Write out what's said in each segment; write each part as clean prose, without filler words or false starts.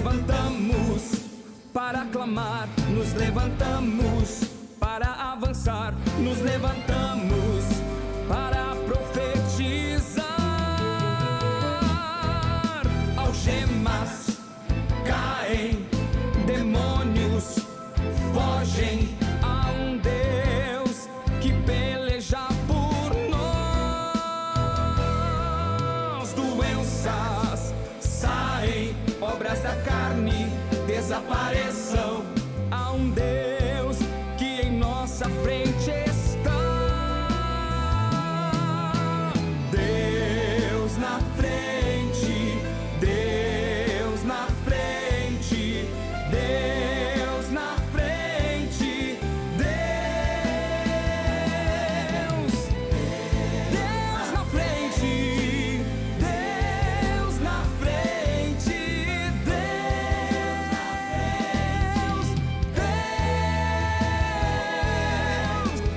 levantamos para clamar, nos levantamos para avançar, nos levantamos para profetizar. Algemas caem, demônios fogem. Há um Deus que peleja por nós. Doenças saem, obras da carne desapareçam. Há um Deus que em nossa frente está. Deus na frente, Deus na frente, Deus na frente, Deus na frente, Deus na frente,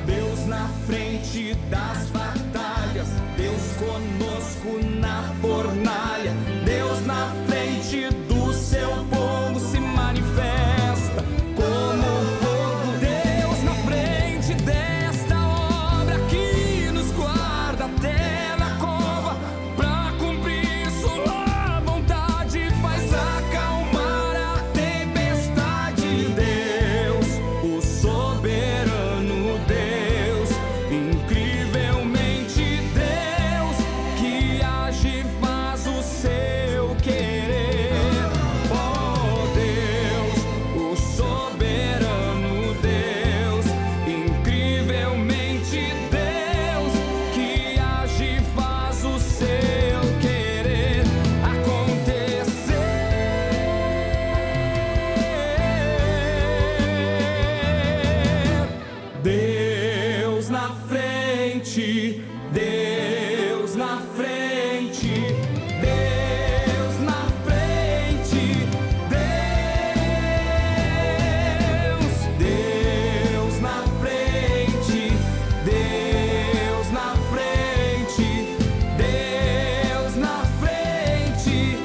Deus na frente das batalhas, Deus conosco na fornalha, Deus na frente do seu povo se manifesta como fogo. Deus na frente desta obra que nos guarda até na cova, pra cumprir sua vontade, faz acalmar a tempestade. Deus, o soberano Deus, incrivelmente Deus, que age e faz o seu querer. Oh Deus, o soberano Deus, incrivelmente Deus, que age e faz o seu querer acontecer. Deus na frente, Deus na frente, Deus na frente, Deus na frente, Deus na frente, Deus na frente,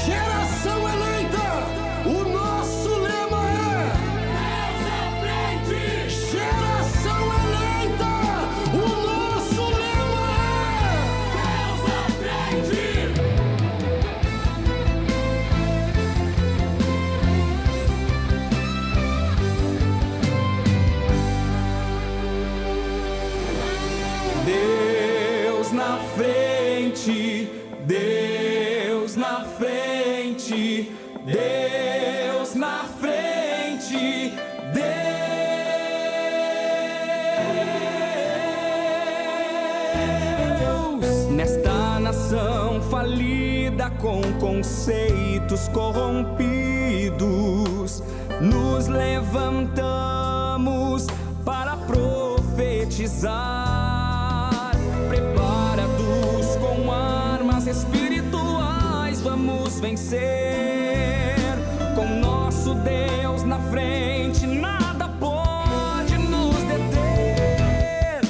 Geração eleita, o nosso lema é Deus à frente. Geração eleita, o nosso lema é Deus à frente. Deus na frente, Deus na frente, Deus na frente, Deus. Nesta nação falida com conceitos corrompidos, nos levantamos para profetizar. Preparados com armas espirituais, vamos vencer. Com nosso Deus na frente, nada pode nos deter.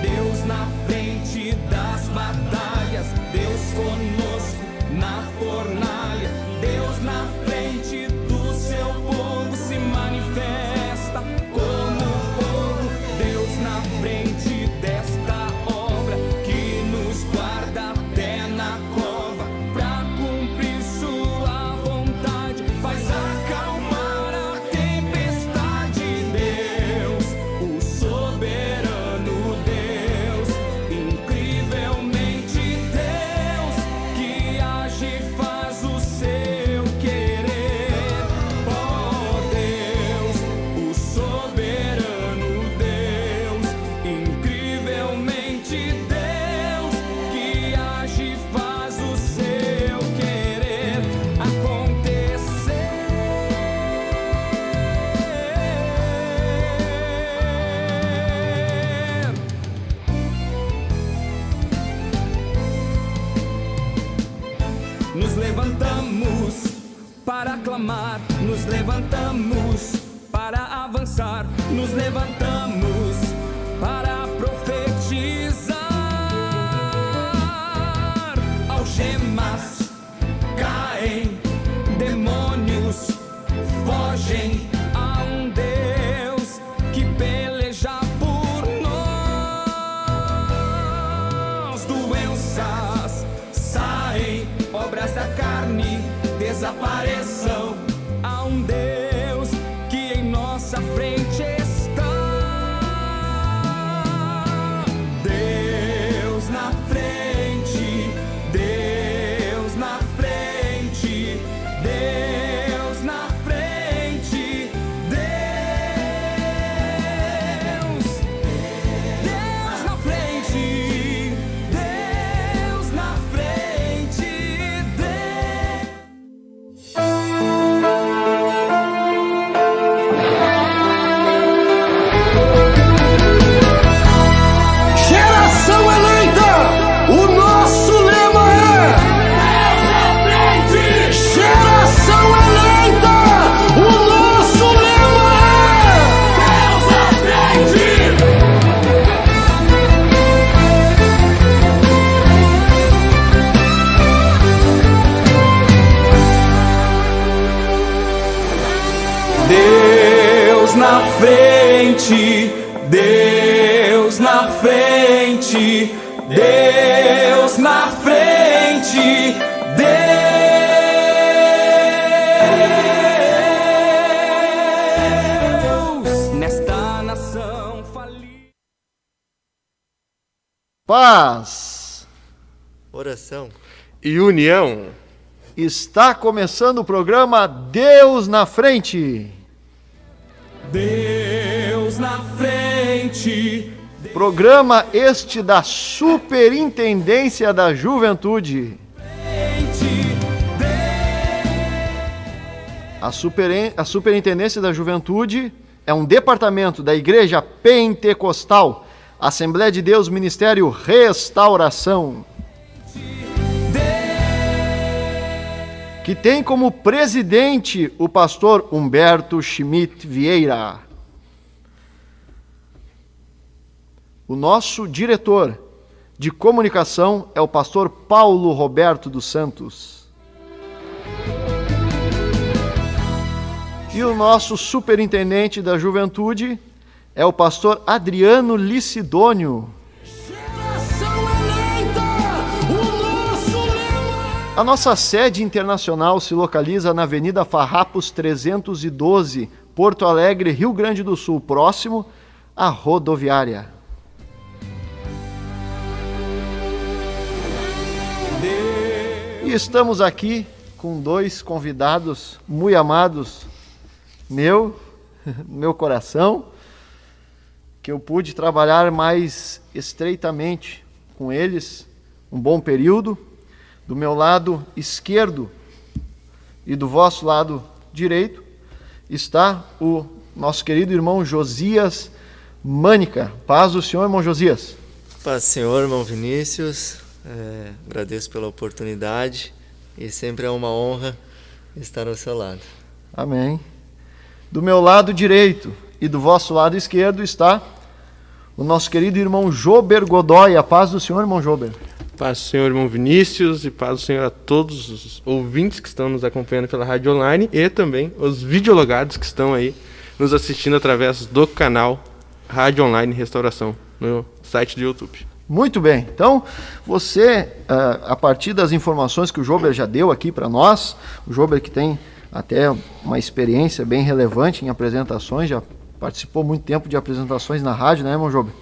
Deus na frente das batalhas, Deus conosco na fornalha, Deus na frente do seu povo se manifesta como fogo. Deus na frente desta obra que nos guarda até na cova, pra cumprir sua para clamar, nos levantamos para avançar, nos levantamos para profetizar. Algemas caem, demônios fogem. Há um Deus que peleja por nós. Doenças saem, obras da carne desapareçam. Há um Deus que em nossa frente está. Deus na frente, Deus na frente, Deus na frente, Deus na frente, Deus na frente, Geração eleita, o nosso lema é Deus na frente. Geração eleita, o nosso lema é Deus na frente. Deus na frente, Deus na frente, Deus na frente, Deus nesta nação falida. Paz Oração. e união. Está começando o programa Deus na Frente. Deus na frente, Programa este da Superintendência da Juventude. A Superintendência da Juventude é um departamento da Igreja Pentecostal, Assembleia de Deus, Ministério Restauração, que tem como presidente o pastor Humberto Schmidt Vieira. O nosso diretor de comunicação é o pastor Paulo Roberto dos Santos. E o nosso superintendente da juventude é o pastor Adriano Licidônio. Geração eleita, o nosso lema A nossa sede internacional se localiza na Avenida Farrapos 312, Porto Alegre, Rio Grande do Sul, próximo à rodoviária. E estamos aqui com dois convidados muito amados, meu coração, que eu pude trabalhar mais estreitamente com eles um bom período. Do meu lado esquerdo e do vosso lado direito está o nosso querido irmão Josias Mânica. Paz do Senhor, irmão Josias. Paz, Senhor, irmão Vinícius. Agradeço pela oportunidade e sempre é uma honra estar ao seu lado. Amém. Do meu lado direito e do vosso lado esquerdo está o nosso querido irmão Jober Godoy. A paz do Senhor, irmão Jober. Paz do Senhor, irmão Vinícius, e paz do Senhor a todos os ouvintes que estão nos acompanhando pela rádio online e também os videologados que estão aí nos assistindo através do canal Rádio Online Restauração, no site do YouTube. Muito bem, então você, a partir das informações que o Jober já deu aqui para nós, o Jober que tem até uma experiência bem relevante em apresentações, já participou muito tempo de apresentações na rádio, né, irmão Jober?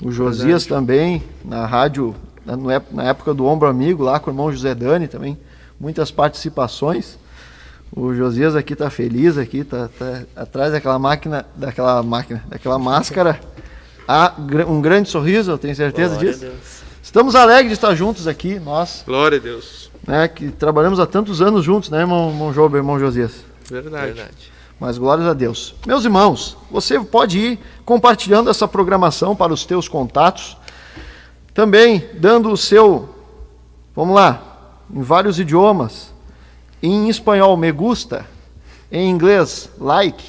O Josias também, na rádio, na época do Ombro Amigo, lá com o irmão José Dani também, muitas participações. O Josias aqui tá feliz, aqui tá atrás daquela máscara. Há um grande sorriso, eu tenho certeza Glória disso. a Deus. Estamos alegres de estar juntos aqui, nós, Glória a Deus. né, que trabalhamos há tantos anos juntos, né, irmão Jober, irmão Josias? Verdade. Mas glórias a Deus. Meus irmãos, você pode ir compartilhando essa programação para os teus contatos, também dando o seu, vamos lá, em vários idiomas, Em espanhol, me gusta. Em inglês, like.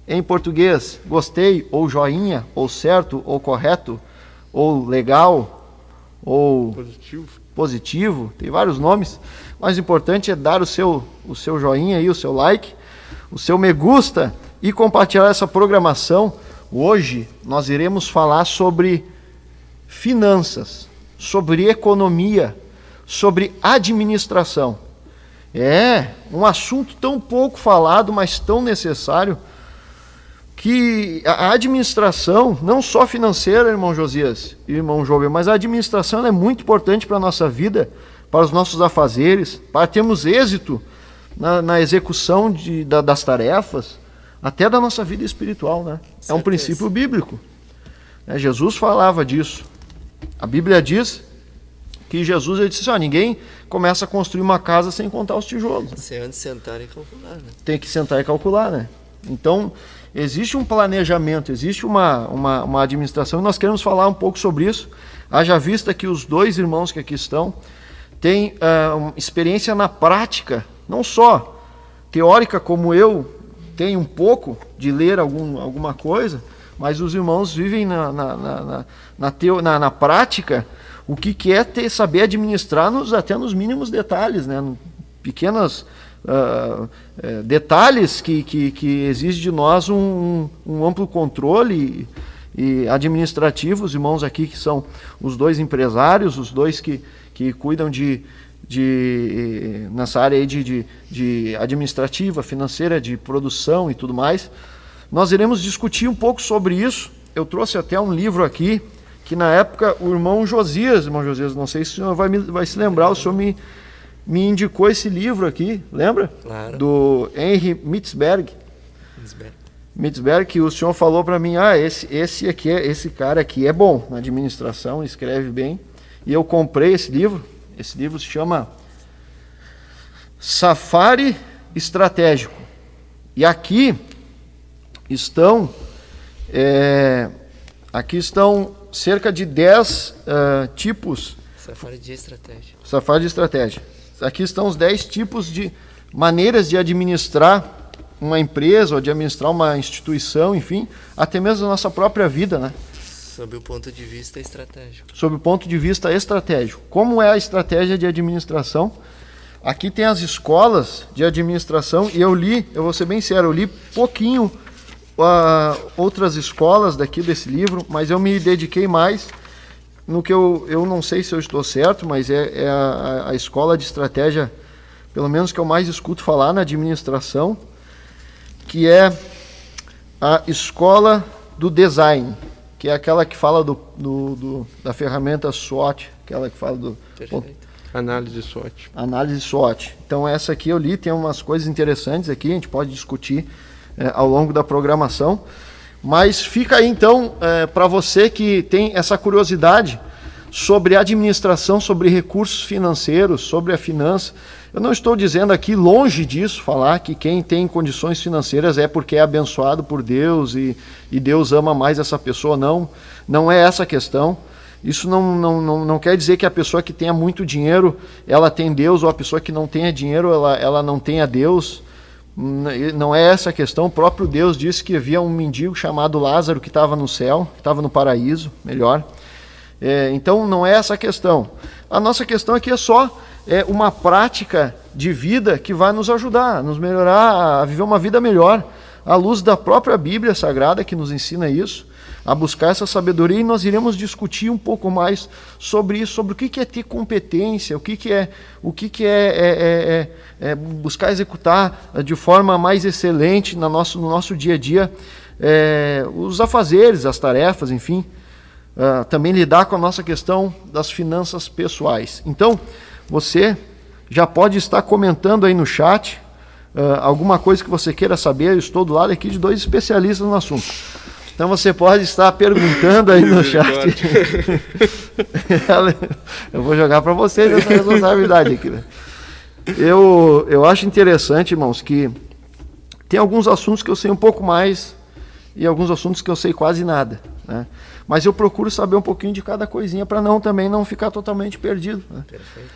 Em português, gostei, ou joinha, ou certo, ou correto, ou legal, ou positivo. Tem vários nomes. O mais importante é dar o seu joinha aí, o seu like, o seu me gusta e compartilhar essa programação. Hoje nós iremos falar sobre finanças, sobre economia, sobre administração. É um assunto tão pouco falado, mas tão necessário, que a administração, não só financeira, irmão Josias e irmão Jovem, mas a administração é muito importante para a nossa vida, para os nossos afazeres, para termos êxito na execução das tarefas, até da nossa vida espiritual, né? É um princípio bíblico. Jesus falava disso. A Bíblia diz que Jesus ele disse assim, ninguém começa a construir uma casa sem contar os tijolos. Sem antes sentar e calcular, né? Tem que sentar e calcular, né? Então, existe um planejamento, existe uma administração, e nós queremos falar um pouco sobre isso. Haja vista que os dois irmãos que aqui estão têm experiência na prática, não só teórica, como eu tenho um pouco de ler alguma coisa, mas os irmãos vivem na prática o que é saber administrar até nos mínimos detalhes, né? Pequenos detalhes que exige de nós um amplo controle e administrativo. Os irmãos aqui que são os dois empresários, os dois que cuidam nessa área aí de administrativa, financeira, de produção e tudo mais. Nós iremos discutir um pouco sobre isso. Eu trouxe até um livro aqui, que na época o irmão Josias, não sei se o senhor vai se lembrar, o senhor me indicou esse livro aqui, lembra? Claro. Do Henry Mitzberg, que o senhor falou para mim, esse cara aqui é bom na administração, escreve bem, e eu comprei esse livro se chama Safari Estratégico, e aqui estão cerca de 10 tipos. Safari de estratégia. Aqui estão os 10 tipos de maneiras de administrar uma empresa ou de administrar uma instituição, enfim, até mesmo a nossa própria vida, né? Sob o ponto de vista estratégico. Sob o ponto de vista estratégico. Como é a estratégia de administração? Aqui tem as escolas de administração e eu vou ser bem sério, eu li pouquinho outras escolas desse livro, mas eu me dediquei mais no que eu não sei se eu estou certo, mas é a escola de estratégia, pelo menos que eu mais escuto falar na administração, que é a escola do design, que é aquela que fala da ferramenta SWOT, aquela que fala Análise SWOT. Análise SWOT. Então essa aqui eu li, tem umas coisas interessantes aqui, a gente pode discutir ao longo da programação. Mas fica aí então para você que tem essa curiosidade sobre administração, sobre recursos financeiros, sobre a finança. Eu não estou dizendo aqui, longe disso, falar que quem tem condições financeiras é porque é abençoado por Deus e Deus ama mais essa pessoa. Não é essa a questão. Isso não quer dizer que a pessoa que tenha muito dinheiro, ela tem Deus, ou a pessoa que não tenha dinheiro, ela não tenha Deus. Não é essa a questão. O próprio Deus disse que havia um mendigo chamado Lázaro que estava no céu, que estava no paraíso, melhor. Então não é essa a questão. A nossa questão aqui é só uma prática de vida que vai nos ajudar, nos melhorar, a viver uma vida melhor, à luz da própria Bíblia Sagrada que nos ensina isso, a buscar essa sabedoria, e nós iremos discutir um pouco mais sobre isso, sobre o que é ter competência, o que é buscar executar de forma mais excelente no nosso dia a dia os afazeres, as tarefas, enfim, também lidar com a nossa questão das finanças pessoais. Então, você já pode estar comentando aí no chat alguma coisa que você queira saber. Eu estou do lado aqui de dois especialistas no assunto. Então você pode estar perguntando aí no chat. Eu vou jogar para vocês essa responsabilidade aqui, né? Eu acho interessante, irmãos, que tem alguns assuntos que eu sei um pouco mais e alguns assuntos que eu sei quase nada, né? Mas eu procuro saber um pouquinho de cada coisinha para também não ficar totalmente perdido, né? Perfeito.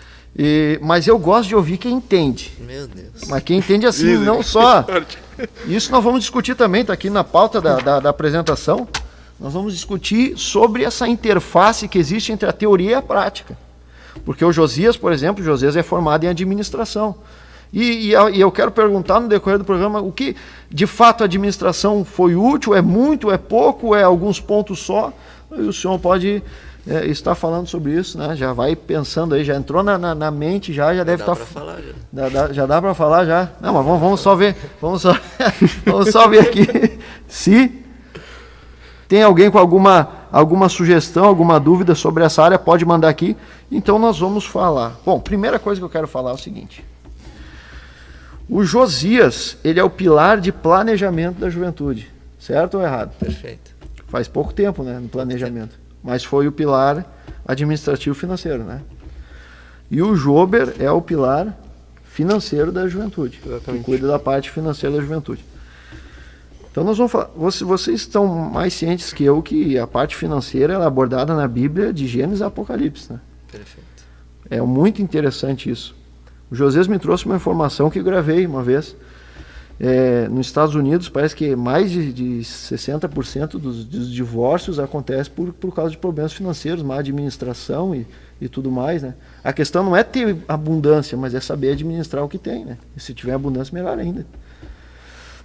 Mas eu gosto de ouvir quem entende. Meu Deus. Mas quem entende assim, não só. Isso nós vamos discutir também, está aqui na pauta da apresentação. Nós vamos discutir sobre essa interface que existe entre a teoria e a prática. Porque o Josias, por exemplo, é formado em administração. E eu quero perguntar no decorrer do programa o que, de fato, a administração foi útil, é muito, é pouco, é alguns pontos só. E o senhor pode estar falando sobre isso, né? Já vai pensando aí, já entrou na mente, já deve estar... Já dá para falar, já. Não, mas vamos só ver, vamos só ver aqui se tem alguém com alguma sugestão, alguma dúvida sobre essa área, pode mandar aqui. Então nós vamos falar. Bom, primeira coisa que eu quero falar é o seguinte. O Josias, ele é o pilar de planejamento da juventude. Certo ou errado? Perfeito. Faz pouco tempo, né, no planejamento. Mas foi o pilar administrativo financeiro, né? E o Jober é o pilar financeiro da juventude. Exatamente. Que cuida da parte financeira da juventude. Então nós vamos falar, vocês estão mais cientes que eu que a parte financeira ela é abordada na Bíblia de Gênesis a Apocalipse, né? Perfeito. É muito interessante isso. O Josias me trouxe uma informação que eu gravei uma vez. Nos Estados Unidos parece que mais de 60% dos divórcios acontecem por causa de problemas financeiros, má administração e tudo mais, né? A questão não é ter abundância, mas é saber administrar o que tem, né? E se tiver abundância, melhor ainda.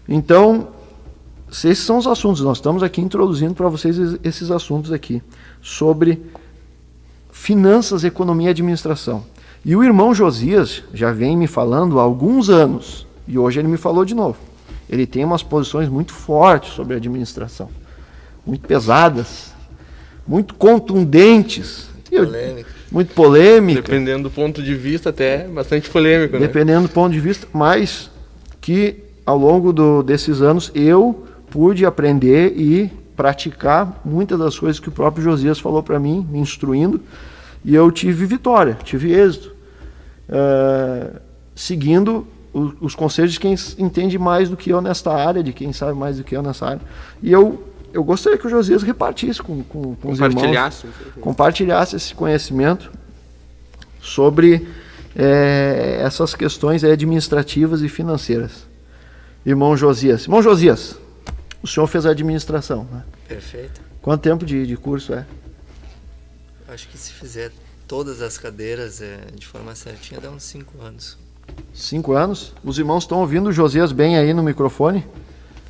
Então, esses são os assuntos. Nós estamos aqui introduzindo para vocês esses assuntos aqui sobre finanças, economia e administração. E o irmão Josias já vem me falando há alguns anos, e hoje ele me falou de novo. Ele tem umas posições muito fortes sobre a administração, muito pesadas, muito contundentes, muito polêmica. Dependendo do ponto de vista, até bastante polêmico, né? Dependendo do ponto de vista, mas que ao longo desses anos eu pude aprender e praticar muitas das coisas que o próprio Josias falou para mim, me instruindo, e eu tive vitória, tive êxito, seguindo os conselhos de quem entende mais do que eu nesta área, de quem sabe mais do que eu nessa área. E eu gostaria que o Josias repartisse com os irmãos, compartilhasse esse conhecimento sobre essas questões administrativas e financeiras. Irmão Josias, o senhor fez a administração, né? Perfeito. Quanto tempo de curso é? Acho que se fizer todas as cadeiras de forma certinha, dá uns 5 anos. 5 anos? Os irmãos estão ouvindo o Josias bem aí no microfone?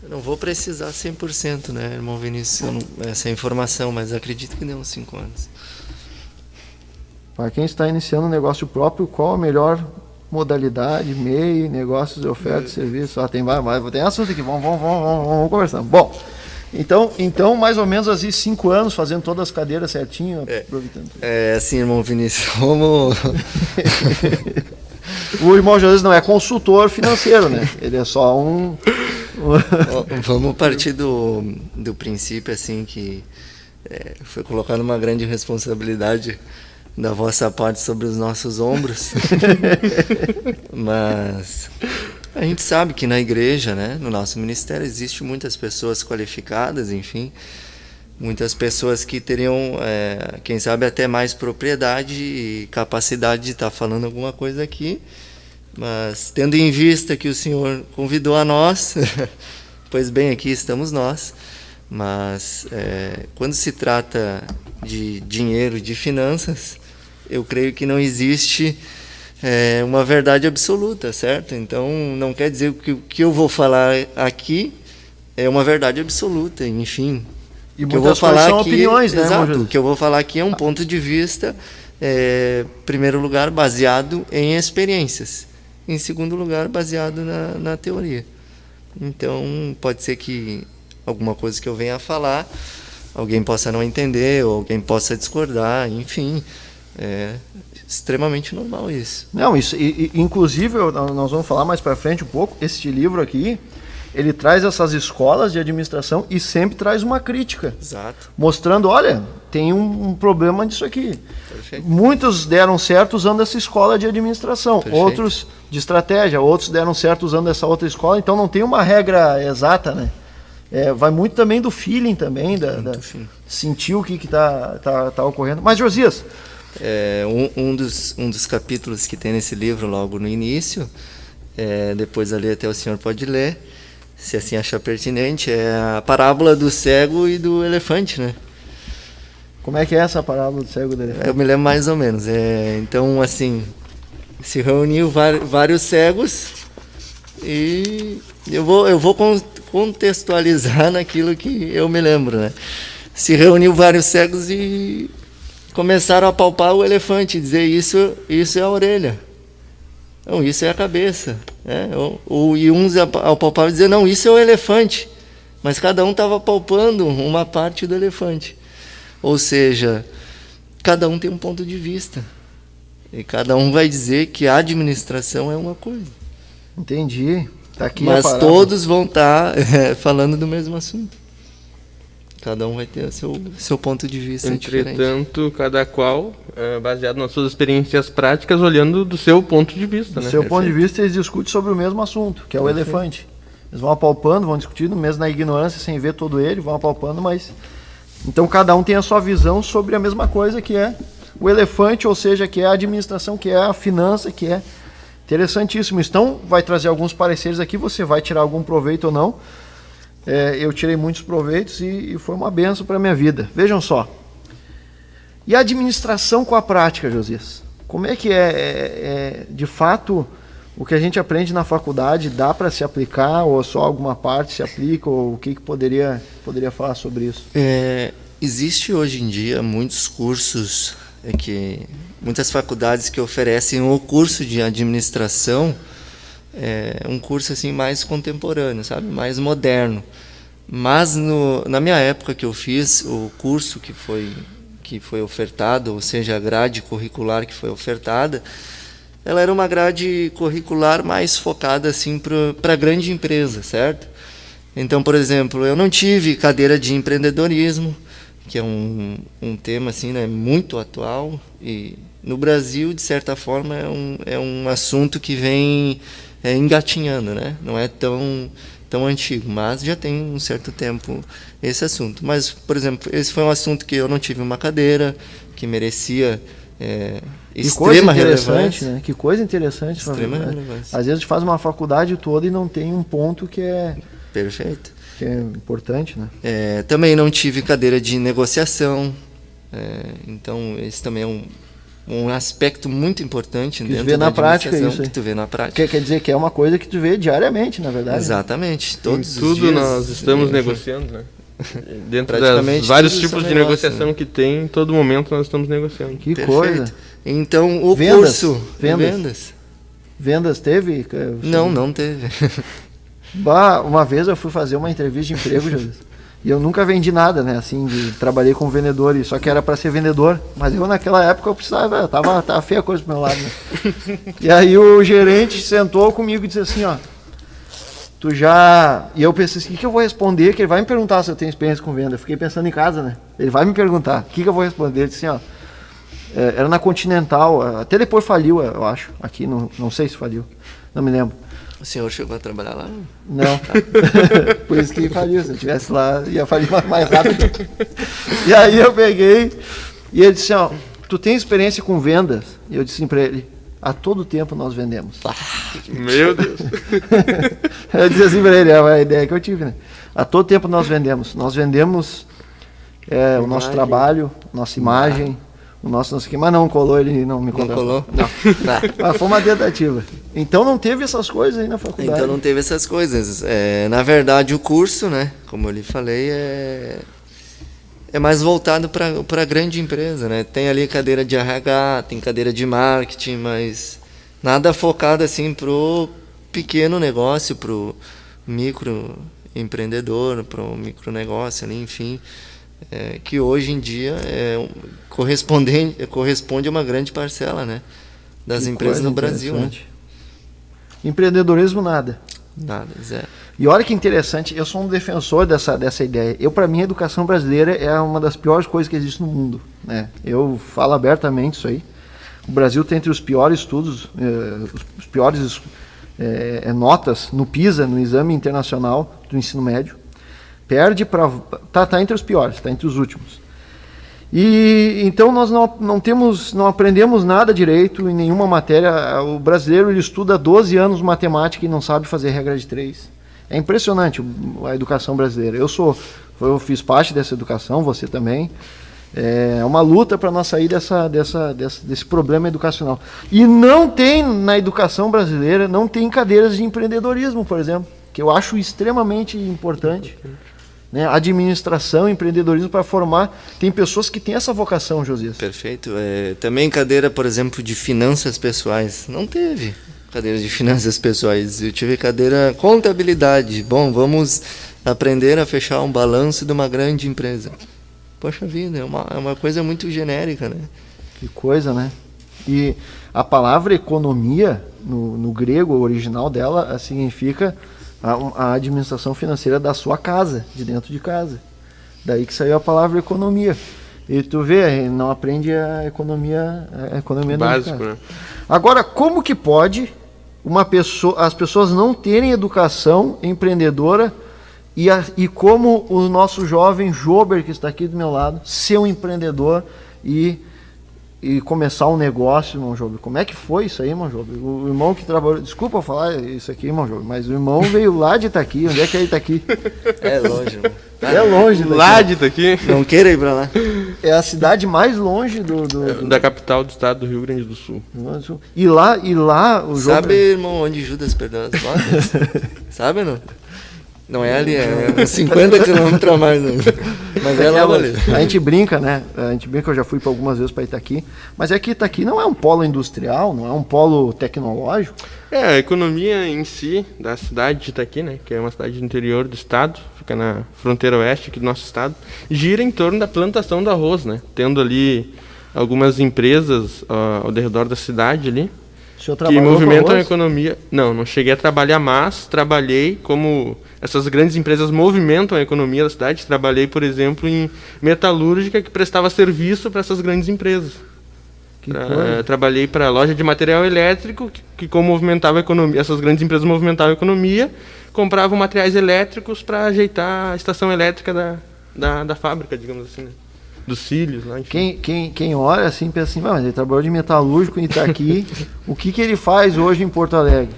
Eu não vou precisar 100%, né, irmão Vinícius, essa informação, mas acredito que dê uns 5 anos. Para quem está iniciando um negócio próprio, qual a melhor modalidade, MEI, negócios, oferta, serviço? Tem assunto aqui, vamos conversando. Bom, então mais ou menos assim 5 anos fazendo todas as cadeiras certinho, aproveitando. Assim, irmão Vinícius, vamos... O irmão Josias não é consultor financeiro, né? Ele é só um... Vamos partir do princípio, assim, que foi colocada uma grande responsabilidade da vossa parte sobre os nossos ombros. Mas a gente sabe que na igreja, né, no nosso ministério, existe muitas pessoas qualificadas, enfim, muitas pessoas que teriam, quem sabe, até mais propriedade e capacidade de estar falando alguma coisa aqui, mas tendo em vista que o Senhor convidou a nós, pois bem, aqui estamos nós. Mas quando se trata de dinheiro, de finanças, eu creio que não existe uma verdade absoluta, certo? Então não quer dizer que o que eu vou falar aqui é uma verdade absoluta, enfim. E muitas coisas são opiniões, né? Exato, o que eu vou falar aqui é um ponto de vista, em primeiro lugar, baseado em experiências. Em segundo lugar, baseado na teoria. Então, pode ser que alguma coisa que eu venha a falar, alguém possa não entender, ou alguém possa discordar, enfim. É extremamente normal isso. Não, isso, inclusive, nós vamos falar mais para frente um pouco, este livro aqui, ele traz essas escolas de administração e sempre traz uma crítica. Exato. Mostrando, olha, tem um problema disso aqui. Perfeito. Muitos deram certo usando essa escola de administração, Perfeito. Outros de estratégia, outros deram certo usando essa outra escola, então não tem uma regra exata, né? Vai muito também do feeling também, sentir o que está ocorrendo. Mas, Josias, Um dos capítulos que tem nesse livro, logo no início, depois ali até o senhor pode ler, se assim achar pertinente, é a parábola do cego e do elefante, né? Como é que é essa parábola do cego e do elefante? Eu me lembro mais ou menos. Então, assim, se reuniu vários cegos e eu vou contextualizar naquilo que eu me lembro, né? Se reuniu vários cegos e começaram a palpar o elefante, dizer isso é a orelha, não, isso é a cabeça, né? E uns ao palpar dizer, não, isso é o elefante, mas cada um estava palpando uma parte do elefante. Ou seja, cada um tem um ponto de vista. E cada um vai dizer que a administração é uma coisa. Entendi. Tá aqui mas todos vão estar falando do mesmo assunto. Cada um vai ter o seu ponto de vista diferente. Entretanto, cada qual, baseado nas suas experiências práticas, olhando do seu ponto de vista. Do seu ponto de vista, eles discutem sobre o mesmo assunto, que é o elefante. Eles vão apalpando, vão discutindo, mesmo na ignorância, sem ver todo ele, vão apalpando, mas... Então cada um tem a sua visão sobre a mesma coisa, que é o elefante, ou seja, que é a administração, que é a finança, que é interessantíssimo. Então vai trazer alguns pareceres aqui, você vai tirar algum proveito ou não. Eu tirei muitos proveitos e foi uma benção para a minha vida. Vejam só. E a administração com a prática, Josias? Como é que de fato, o que a gente aprende na faculdade dá para se aplicar, ou só alguma parte se aplica, ou o que poderia falar sobre isso? Existe hoje em dia muitos cursos, muitas faculdades que oferecem o curso de administração, um curso assim mais contemporâneo, sabe, mais moderno. Mas na minha época que eu fiz o curso que foi ofertado, ou seja, a grade curricular que foi ofertada, ela era uma grade curricular mais focada assim para grande empresa, certo? Então, por exemplo, eu não tive cadeira de empreendedorismo, que é um tema assim, né, muito atual, e no Brasil, de certa forma, é um assunto que vem engatinhando, né? Não é tão antigo, mas já tem um certo tempo esse assunto. Mas, por exemplo, esse foi um assunto que eu não tive uma cadeira, que merecia extrema relevância. Né? Que coisa interessante. Extrema relevância. Às vezes a gente faz uma faculdade toda e não tem um ponto que é... Perfeito. Que é importante, né? Também não tive cadeira de negociação. Então, esse também é um aspecto muito importante que dentro tu vê da na prática administração, isso aí. que tu vê na prática. Quer dizer que é uma coisa que tu vê diariamente, na verdade. Exatamente. Todos em tudo os dias, nós estamos negociando, né? Dentro praticamente dos vários tudo tipos são de negócio, negociação né? que tem, em todo momento nós estamos negociando. Que Perfeito. coisa. Então, o Vendas. curso... Vendas. Vendas teve? Não teve. Uma vez eu fui fazer uma entrevista de emprego, Jesus, e eu nunca vendi nada, né? Assim, trabalhei como vendedor, só que era para ser vendedor. Mas eu naquela época eu precisava, tava feia a coisa pro meu lado, né? E aí o gerente sentou comigo e disse assim, ó, tu já... E eu pensei assim, o que eu vou responder? Que ele vai me perguntar se eu tenho experiência com venda. Eu fiquei pensando em casa, né? Ele vai me perguntar, o que eu vou responder? Ele disse assim, ó, era na Continental, até depois faliu, eu acho, aqui, não sei se faliu, não me lembro. O senhor chegou a trabalhar lá? Não. Por isso que faliu. Se eu estivesse lá, ia falir mais rápido. E aí eu peguei e ele disse, ó, tu tem experiência com vendas? E eu disse para ele, a todo tempo nós vendemos. Meu Deus. Eu disse assim para ele, é a ideia que eu tive, né? A todo tempo nós vendemos. Nós vendemos o nosso trabalho, nossa imagem, o nosso não sei o que, mas não colou, ele não me colou. Não colou? Não. Mas foi uma tentativa. Então não teve essas coisas aí na faculdade. Então não teve essas coisas. Na verdade, o curso, né, como eu lhe falei, é mais voltado para grande empresa, né? Tem ali cadeira de RH, tem cadeira de marketing, mas nada focado assim pro pequeno negócio, pro micro empreendedor, pro micro negócio ali, enfim. Que hoje em dia corresponde a uma grande parcela, né, das Que empresas coisa no Brasil. Né? Empreendedorismo nada. Nada, zero. E olha que interessante, eu sou um defensor dessa ideia. Para mim, a educação brasileira é uma das piores coisas que existe no mundo, né? Eu falo abertamente isso aí. O Brasil tem entre os piores estudos, os piores notas no PISA, no Exame Internacional do Ensino Médio. Perde para... Tá entre os piores, está entre os últimos. E então nós não aprendemos nada direito em nenhuma matéria. O brasileiro ele estuda 12 anos matemática e não sabe fazer regra de 3. É impressionante a educação brasileira. Eu fiz parte dessa educação, você também. É uma luta para nós sair desse problema educacional. E não tem na educação brasileira, não tem cadeiras de empreendedorismo, por exemplo, que eu acho extremamente importante. Né? Administração, empreendedorismo para formar. Tem pessoas que têm essa vocação, Josias. Perfeito. Também cadeira, por exemplo, de finanças pessoais. Não teve cadeira de finanças pessoais. Eu tive cadeira contabilidade. Bom, vamos aprender a fechar um balanço de uma grande empresa. Poxa vida, é uma coisa muito genérica, né? Que coisa, né? E a palavra economia, no grego original dela, significa a administração financeira da sua casa, de dentro de casa. Daí que saiu a palavra economia. E tu vê, não aprende a economia básico, né? Agora, como que pode as pessoas não terem educação empreendedora e como o nosso jovem Jober, que está aqui do meu lado, ser um empreendedor e começar um negócio, irmão Jober? Como é que foi isso aí, irmão Jober? O irmão que trabalhou... Desculpa eu falar isso aqui, irmão Jober, mas o irmão veio lá de Itaqui. Onde é que é Itaqui? É longe, irmão. É longe daqui. Lá de Itaqui. Não queira ir para lá. É a cidade mais longe da capital do estado do Rio Grande do Sul. E lá o Jober... Sabe, irmão, onde Judas perdeu as botas? Sabe, não? Não é ali, é uns 50 quilômetros a mais. Né? Mas é lá, ali. A gente brinca, né? A gente brinca, eu já fui algumas vezes para Itaqui. Mas é que Itaqui não é um polo industrial, não é um polo tecnológico. A economia em si da cidade de Itaqui, né? Que é uma cidade do interior do estado, fica na fronteira oeste aqui do nosso estado, gira em torno da plantação do arroz, né? Tendo ali algumas empresas ao redor da cidade ali. Que movimentam a economia. Não cheguei a trabalhar, mas trabalhei como essas grandes empresas movimentam a economia da cidade. Trabalhei, por exemplo, em metalúrgica que prestava serviço para essas grandes empresas. Trabalhei para loja de material elétrico que como movimentava a economia, essas grandes empresas movimentavam a economia, compravam materiais elétricos para ajeitar a estação elétrica da fábrica, digamos assim, né? Dos cílios lá, enfim. Quem olha assim pensa assim, mas ele trabalhou de metalúrgico em Itaqui. O que ele faz hoje em Porto Alegre?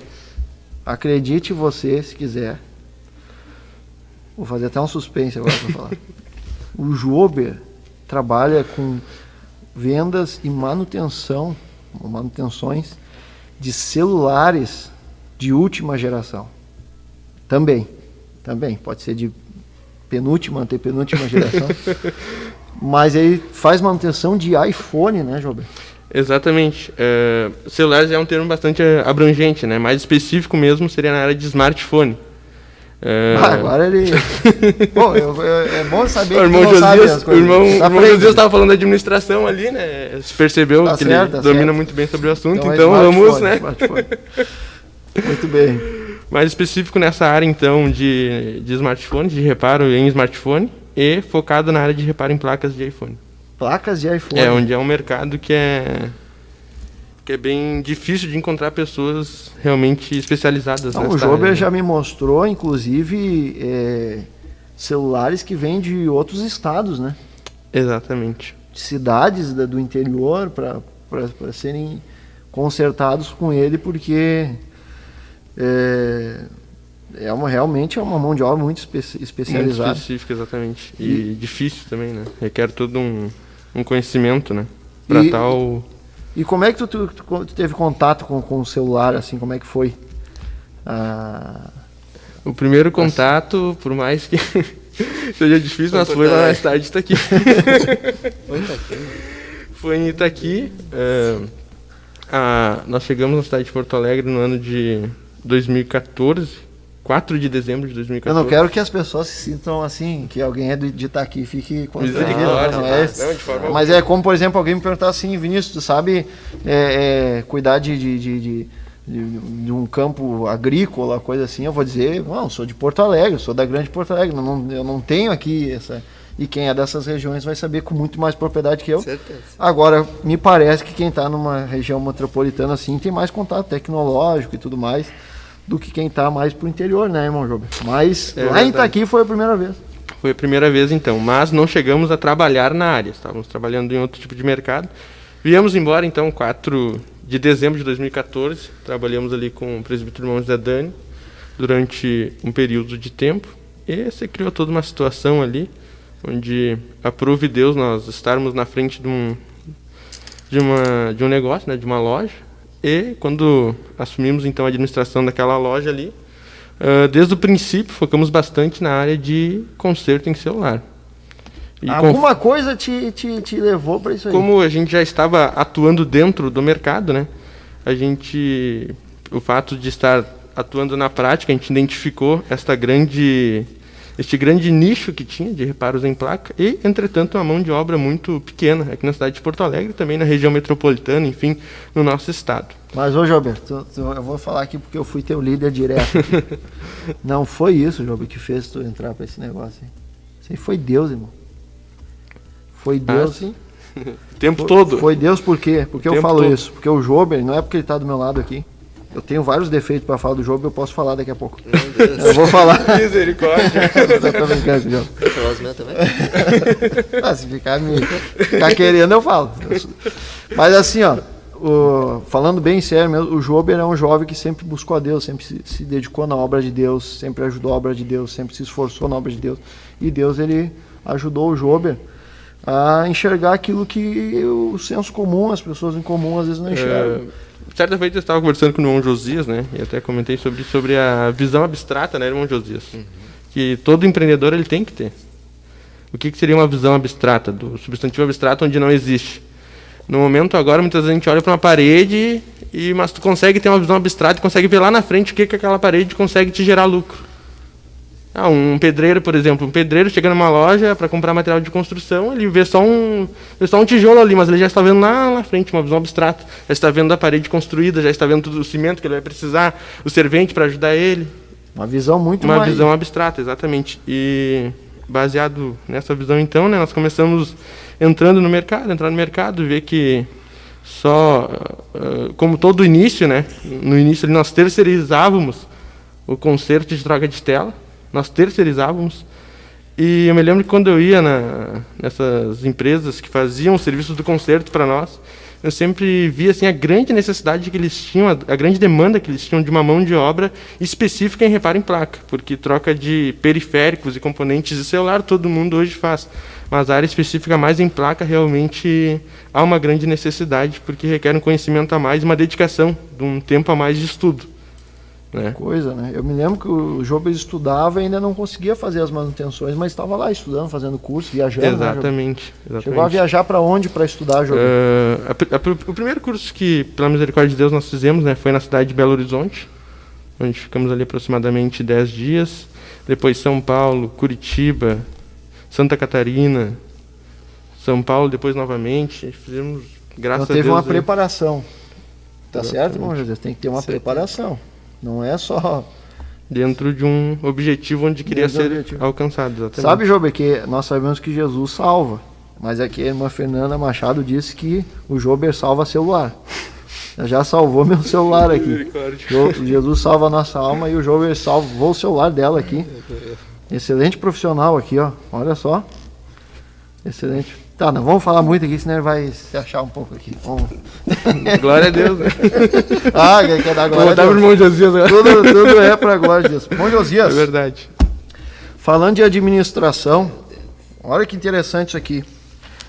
Acredite você, se quiser. Vou fazer até um suspense agora para falar. O Jober trabalha com vendas e manutenções de celulares de última geração. Também, pode ser de penúltima, antepenúltima geração. Mas ele faz manutenção de iPhone, né, Jober? Exatamente. Celulares é um termo bastante abrangente, né? Mais específico mesmo seria na área de smartphone. Agora ele... Bom, é bom saber que irmão não sabe as coisas. O irmão Josias estava falando da administração ali, né? Você percebeu que ele domina muito bem sobre o assunto, então vamos, né? Muito bem. Mais específico nessa área, então, de smartphone, de reparo em smartphone, e focado na área de reparo em placas de iPhone. Placas de iPhone? Onde é um mercado que é bem difícil de encontrar pessoas realmente especializadas nessa área. O Jober já me mostrou, inclusive, celulares que vêm de outros estados, né? Exatamente. De cidades do interior para serem consertados com ele, porque realmente é uma mão de obra muito especializada. Muito específica, exatamente. E difícil também, né? Requer todo um conhecimento, né? Para tal... E como é que tu teve contato com o celular, assim, como é que foi? O primeiro contato, por mais que seja difícil, mas foi lá na cidade de Itaqui. Foi em Itaqui. Nós chegamos na cidade de Porto Alegre no ano de 2014, 4 de dezembro de 2014. Eu não quero que as pessoas se sintam assim, que alguém é de Itaqui e fique constrangido. Mas é como, por exemplo, alguém me perguntar assim, Vinícius, tu sabe cuidar de um campo agrícola, coisa assim, eu vou dizer, não, sou de Porto Alegre, sou da grande Porto Alegre, eu não tenho aqui essa... E quem é dessas regiões vai saber com muito mais propriedade que eu. Certeza. Agora, me parece que quem está numa região metropolitana assim tem mais contato tecnológico e tudo mais do que quem está mais pro interior, né, irmão Jober? Mas lá em Itaqui foi a primeira vez. Foi a primeira vez então, mas não chegamos a trabalhar na área, estávamos trabalhando em outro tipo de mercado. Viemos embora então 4 de dezembro de 2014, trabalhamos ali com o presbítero irmão José Dani durante um período de tempo, e se criou toda uma situação ali, onde aprove Deus nós estarmos na frente de um negócio, né, de uma loja, e quando assumimos então a administração daquela loja ali, desde o princípio focamos bastante na área de conserto em celular. E Alguma coisa te levou para isso aí? como a gente já estava atuando dentro do mercado, né, o fato de estar atuando na prática, a gente identificou este grande nicho que tinha de reparos em placa e, entretanto, uma mão de obra muito pequena aqui na cidade de Porto Alegre, também na região metropolitana, enfim, no nosso estado. Mas, ô Jober, eu vou falar aqui porque eu fui teu líder direto. Não foi isso, Jober, que fez tu entrar para esse negócio aí. Isso aí foi Deus, irmão. Foi Deus. Sim. O tempo todo. Foi Deus por quê? Porque eu falo isso. Porque o Jober, não é porque ele está do meu lado aqui. Eu tenho vários defeitos para falar do Jober, eu posso falar daqui a pouco. Eu vou falar. Misericórdia. Eu tô brincando, Jober. Quer falar os meus também? Se ficar querendo, eu falo. Mas assim, ó, falando bem sério mesmo, o Jober é um jovem que sempre buscou a Deus, sempre se dedicou na obra de Deus, sempre ajudou a obra de Deus, sempre se esforçou na obra de Deus. E Deus, ele ajudou o Jober a enxergar aquilo que o senso comum, as pessoas em comum às vezes não enxergam. Certa feita eu estava conversando com o irmão Josias, né, e até comentei sobre a visão abstrata, né, irmão Josias, que todo empreendedor ele tem que ter. O que seria uma visão abstrata, do substantivo abstrato onde não existe? No momento agora, muitas vezes a gente olha para uma parede, mas tu consegue ter uma visão abstrata e consegue ver lá na frente o que aquela parede consegue te gerar lucro. Um pedreiro, por exemplo, um pedreiro chega numa loja para comprar material de construção, ele vê só um tijolo ali, mas ele já está vendo lá na frente uma visão abstrata, já está vendo a parede construída, já está vendo todo o cimento que ele vai precisar, o servente para ajudar ele. Uma visão muito Uma visão abstrata, exatamente. E baseado nessa visão, então, né, nós começamos entrar no mercado, ver que como todo início, né, no início ali nós terceirizávamos o conserto de troca de tela, e eu me lembro que quando eu ia nessas empresas que faziam o serviço do conserto para nós, eu sempre via assim, a grande necessidade que eles tinham, a grande demanda que eles tinham de uma mão de obra específica em reparo em placa, porque troca de periféricos e componentes de celular todo mundo hoje faz, mas a área específica mais em placa realmente há uma grande necessidade, porque requer um conhecimento a mais e uma dedicação de um tempo a mais de estudo. Né? Coisa, né? Eu me lembro que o Jober estudava e ainda não conseguia fazer as manutenções, mas estava lá estudando, fazendo curso, viajando. Exatamente. Chegou a viajar para onde para estudar, Jober? O primeiro curso que, pela misericórdia de Deus, nós fizemos, né, foi na cidade de Belo Horizonte, onde ficamos ali aproximadamente 10 dias. Depois São Paulo, Curitiba, Santa Catarina, São Paulo, depois novamente. Fizemos, graças a Deus. Teve uma preparação. Tá certo, irmão Jesus? Tem que ter uma preparação. Não é só... Dentro de um objetivo onde queria ser alcançado, exatamente. Sabe, Jober, que nós sabemos que Jesus salva, mas aqui a irmã Fernanda Machado disse que o Jober salva celular. Já salvou meu celular aqui. Jesus salva a nossa alma e o Jober salvou o celular dela aqui. Excelente profissional aqui, ó. Olha só. Excelente. Tá, não vamos falar muito aqui, senão ele vai se achar um pouco aqui. Glória a Deus, né? Quer dar glória a Deus. Pro irmão Josias, né? Tudo é pra glória de Deus. Irmão Josias. É verdade. Falando de administração, olha que interessante isso aqui.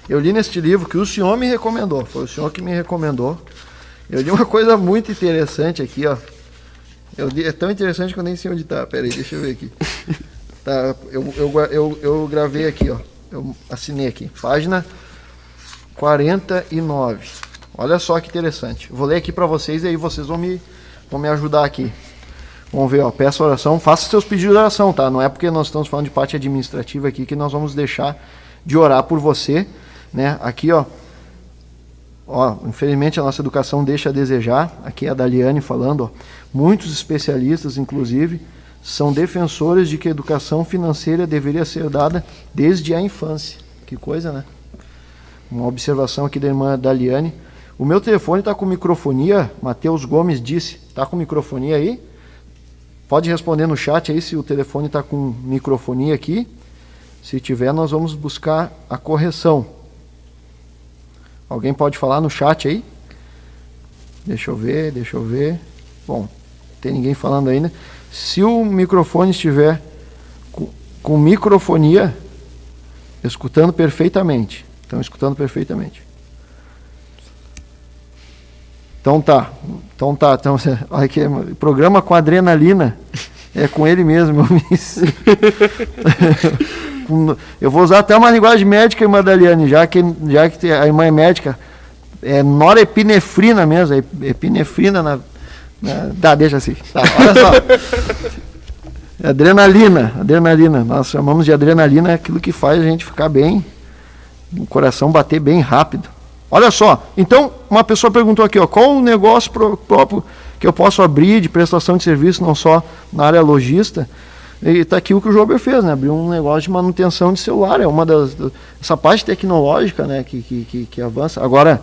Eu li neste livro que o senhor me recomendou. Foi o senhor que me recomendou. Eu li uma coisa muito interessante aqui, ó. É tão interessante que eu nem sei onde tá. Pera aí, deixa eu ver aqui. Tá, eu gravei aqui, ó. Eu assinei aqui, página 49. Olha só que interessante. Vou ler aqui para vocês e aí vocês vão me ajudar aqui. Vamos ver, ó. Peço oração, faça seus pedidos de oração, tá? Não é porque nós estamos falando de parte administrativa aqui que nós vamos deixar de orar por você, né? Aqui, ó. Infelizmente a nossa educação deixa a desejar. Aqui é a Daliane falando, ó. Muitos especialistas, inclusive, são defensores de que a educação financeira deveria ser dada desde a infância. Que coisa, né? Uma observação aqui da irmã Daliane. O meu telefone está com microfonia, Matheus Gomes disse. Está com microfonia aí? Pode responder no chat aí se o telefone está com microfonia aqui. Se tiver, nós vamos buscar a correção. Alguém pode falar no chat aí? Deixa eu ver. Bom, tem ninguém falando ainda. Se o microfone estiver com microfonia, escutando perfeitamente. Estão escutando perfeitamente. Então tá. Então, olha aqui, programa com adrenalina. É com ele mesmo. Eu vou usar até uma linguagem médica, irmã Daliane, já que a irmã é médica. É norepinefrina mesmo, epinefrina Tá, deixa assim. Tá, olha só. Adrenalina. Nós chamamos de adrenalina aquilo que faz a gente ficar bem, o coração bater bem rápido. Olha só, então uma pessoa perguntou aqui, qual o negócio próprio que eu posso abrir de prestação de serviço, não só na área logista? E está aqui o que o Jober fez, né? Abriu um negócio de manutenção de celular, é uma essa parte tecnológica, né? que avança. Agora,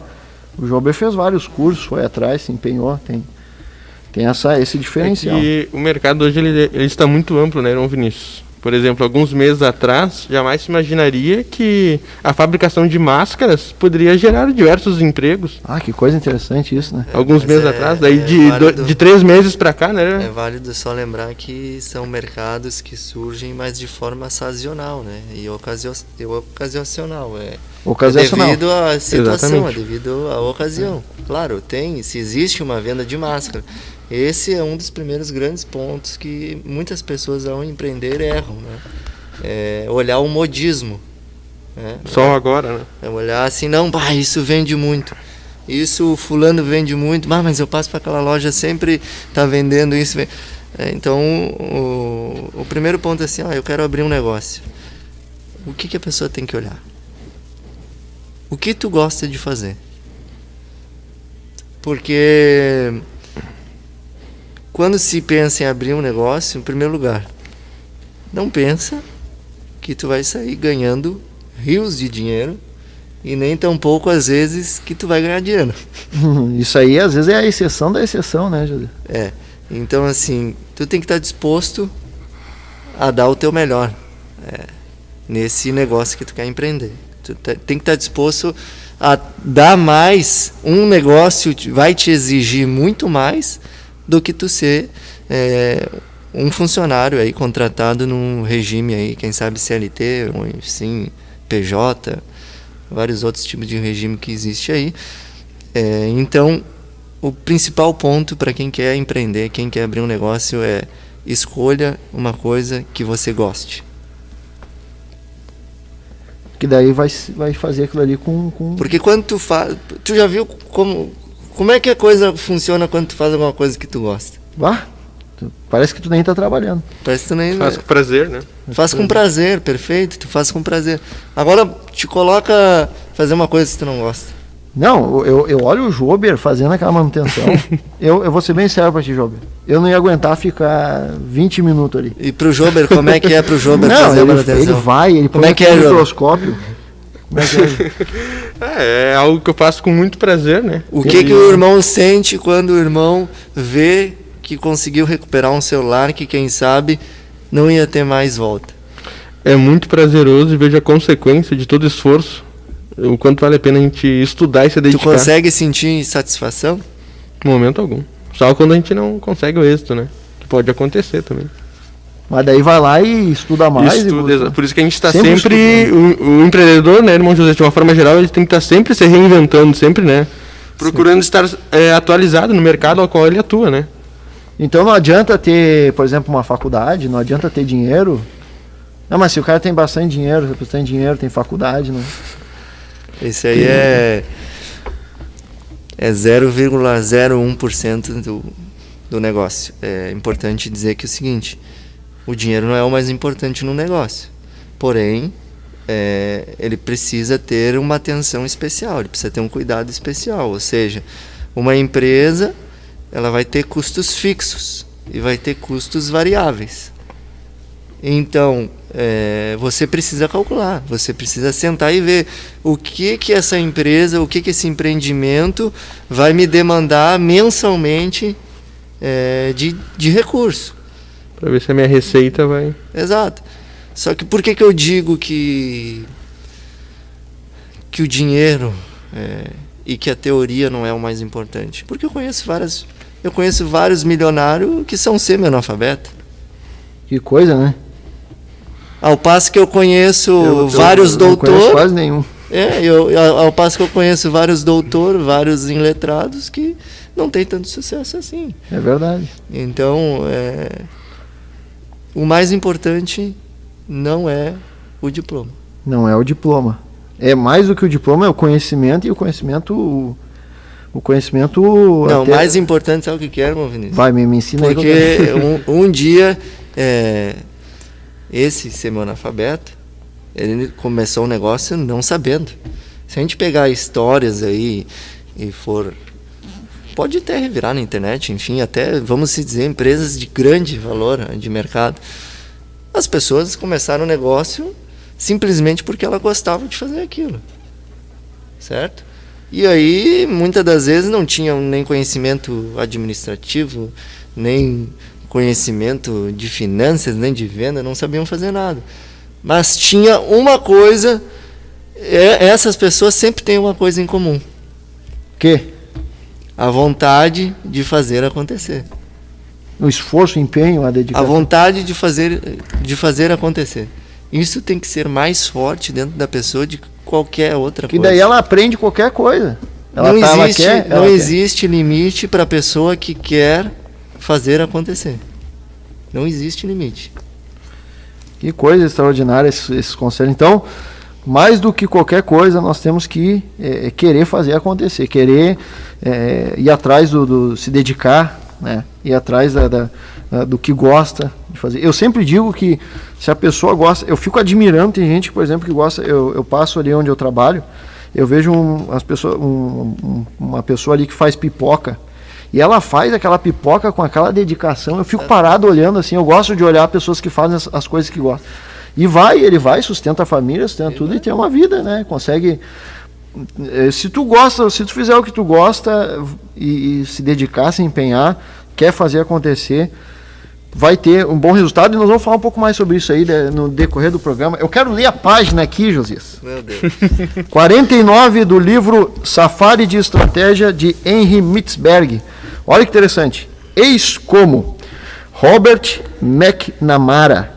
o Jober fez vários cursos, foi atrás, se empenhou, tem esse diferencial. E o mercado hoje ele está muito amplo, né, Irmão Vinícius? Por exemplo, alguns meses atrás, jamais se imaginaria que a fabricação de máscaras poderia gerar diversos empregos. Ah, que coisa interessante isso, né? Alguns meses atrás, daí de 3 meses para cá, né? É válido só lembrar que são mercados que surgem, mas de forma sazonal, né? E ocasional. Ocasional. É devido à situação, Exatamente. é devido à ocasião. Claro, se existe uma venda de máscara. Esse é um dos primeiros grandes pontos que muitas pessoas ao empreender erram, né? É olhar o modismo. Né? Só agora, né? É olhar assim, não, isso vende muito. Isso fulano vende muito, mas eu passo para aquela loja, sempre está vendendo isso. Então, o primeiro ponto é assim, eu quero abrir um negócio. O que a pessoa tem que olhar? O que tu gosta de fazer? Porque quando se pensa em abrir um negócio, em primeiro lugar, não pensa que tu vai sair ganhando rios de dinheiro e nem tão pouco, às vezes, que tu vai ganhar dinheiro. Isso aí, às vezes, é a exceção da exceção, né, José? Então, assim, tu tem que estar disposto a dar o teu melhor nesse negócio que tu quer empreender. Tu tem que estar disposto a dar mais. Um negócio vai te exigir muito mais do que tu ser um funcionário aí contratado num regime aí, quem sabe CLT, ou sim, PJ, vários outros tipos de regime que existe aí. Então, o principal ponto para quem quer empreender, quem quer abrir um negócio é escolha uma coisa que você goste. Que daí vai fazer aquilo ali com... Porque quando tu faz... Tu já viu como é que a coisa funciona quando tu faz alguma coisa que tu gosta? Parece que tu nem tá trabalhando. Parece que tu nem... Faz com prazer, né? Faz com prazer, perfeito. Tu faz com prazer. Agora, te coloca fazer uma coisa que tu não gosta. Não, eu olho o Jober fazendo aquela manutenção. eu vou ser bem sério pra ti, Jober. Eu não ia aguentar ficar 20 minutos ali. E pro Jober, como é que é pro Jober fazer a manutenção? Ele põe é o microscópio. Como é que É algo que eu faço com muito prazer, né? O que o irmão sente quando o irmão vê que conseguiu recuperar um celular que, quem sabe, não ia ter mais volta? É muito prazeroso e vejo a consequência de todo esforço, o quanto vale a pena a gente estudar e se dedicar. Tu consegue sentir satisfação? Momento algum. Só quando a gente não consegue o êxito, né? Que pode acontecer também. Mas daí vai lá e estuda mais. Por isso que a gente está sempre o empreendedor, né, irmão José, de uma forma geral, ele tem que estar sempre se reinventando, sempre, né? Procurando estar atualizado no mercado ao qual ele atua, né? Então não adianta ter, por exemplo, uma faculdade, não adianta ter dinheiro. Não, mas se o cara tem bastante dinheiro, tem faculdade, não. Esse aí é 0,01% do negócio. É importante dizer que é o seguinte: o dinheiro não é o mais importante no negócio. Porém, ele precisa ter uma atenção especial, ele precisa ter um cuidado especial. Ou seja, uma empresa, ela vai ter custos fixos e vai ter custos variáveis. Então, você precisa calcular, você precisa sentar e ver o que essa empresa, o que esse empreendimento vai me demandar mensalmente de recurso. Para ver se a minha receita vai... Exato. Só que por que eu digo que o dinheiro e que a teoria não é o mais importante? Porque eu conheço vários milionários que são semi-analfabetos. Que coisa, né? Ao passo que eu conheço vários doutores. Não conheço doutores. quase nenhum. Ao passo que eu conheço vários doutores, vários iletrados que não têm tanto sucesso assim. É verdade. Então, o mais importante não é o diploma. Não é o diploma. É mais do que o diploma, é o conhecimento, e o conhecimento. O conhecimento. Não, o mais importante, sabe o que é, irmão Vinícius? Vai, me ensina aí. Porque um dia, esse semi-analfabeto, ele começou um negócio não sabendo. Se a gente pegar histórias aí e for... Pode até revirar na internet, enfim, até, vamos se dizer, empresas de grande valor de mercado. As pessoas começaram o negócio simplesmente porque ela gostava de fazer aquilo. Certo? E aí, muitas das vezes, não tinham nem conhecimento administrativo, nem conhecimento de finanças, nem de venda, não sabiam fazer nada. Mas tinha uma coisa, essas pessoas sempre têm uma coisa em comum. Que? A vontade de fazer acontecer. O esforço, o empenho, a dedicação. A vontade de fazer acontecer. Isso tem que ser mais forte dentro da pessoa de qualquer outra coisa. Que daí ela aprende qualquer coisa. Não existe limite para a pessoa que quer fazer acontecer. Não existe limite. Que coisa extraordinária esses conselhos. Então, mais do que qualquer coisa, nós temos que querer fazer acontecer, querer ir atrás se dedicar, né? Ir atrás do que gosta de fazer. Eu sempre digo que se a pessoa gosta, eu fico admirando, tem gente, por exemplo, que gosta, eu passo ali onde eu trabalho, eu vejo uma pessoa ali que faz pipoca, e ela faz aquela pipoca com aquela dedicação, eu fico parado olhando assim, eu gosto de olhar pessoas que fazem as coisas que gostam. E ele vai, sustenta a família, sustenta tudo e tem uma vida, né? Consegue. Se tu gosta, se tu fizer o que tu gosta e se dedicar, se empenhar, quer fazer acontecer, vai ter um bom resultado. E nós vamos falar um pouco mais sobre isso aí no decorrer do programa. Eu quero ler a página aqui, Josias. Meu Deus. 49 do livro Safari de Estratégia, de Henry Mitzberg. Olha que interessante. Eis como Robert McNamara,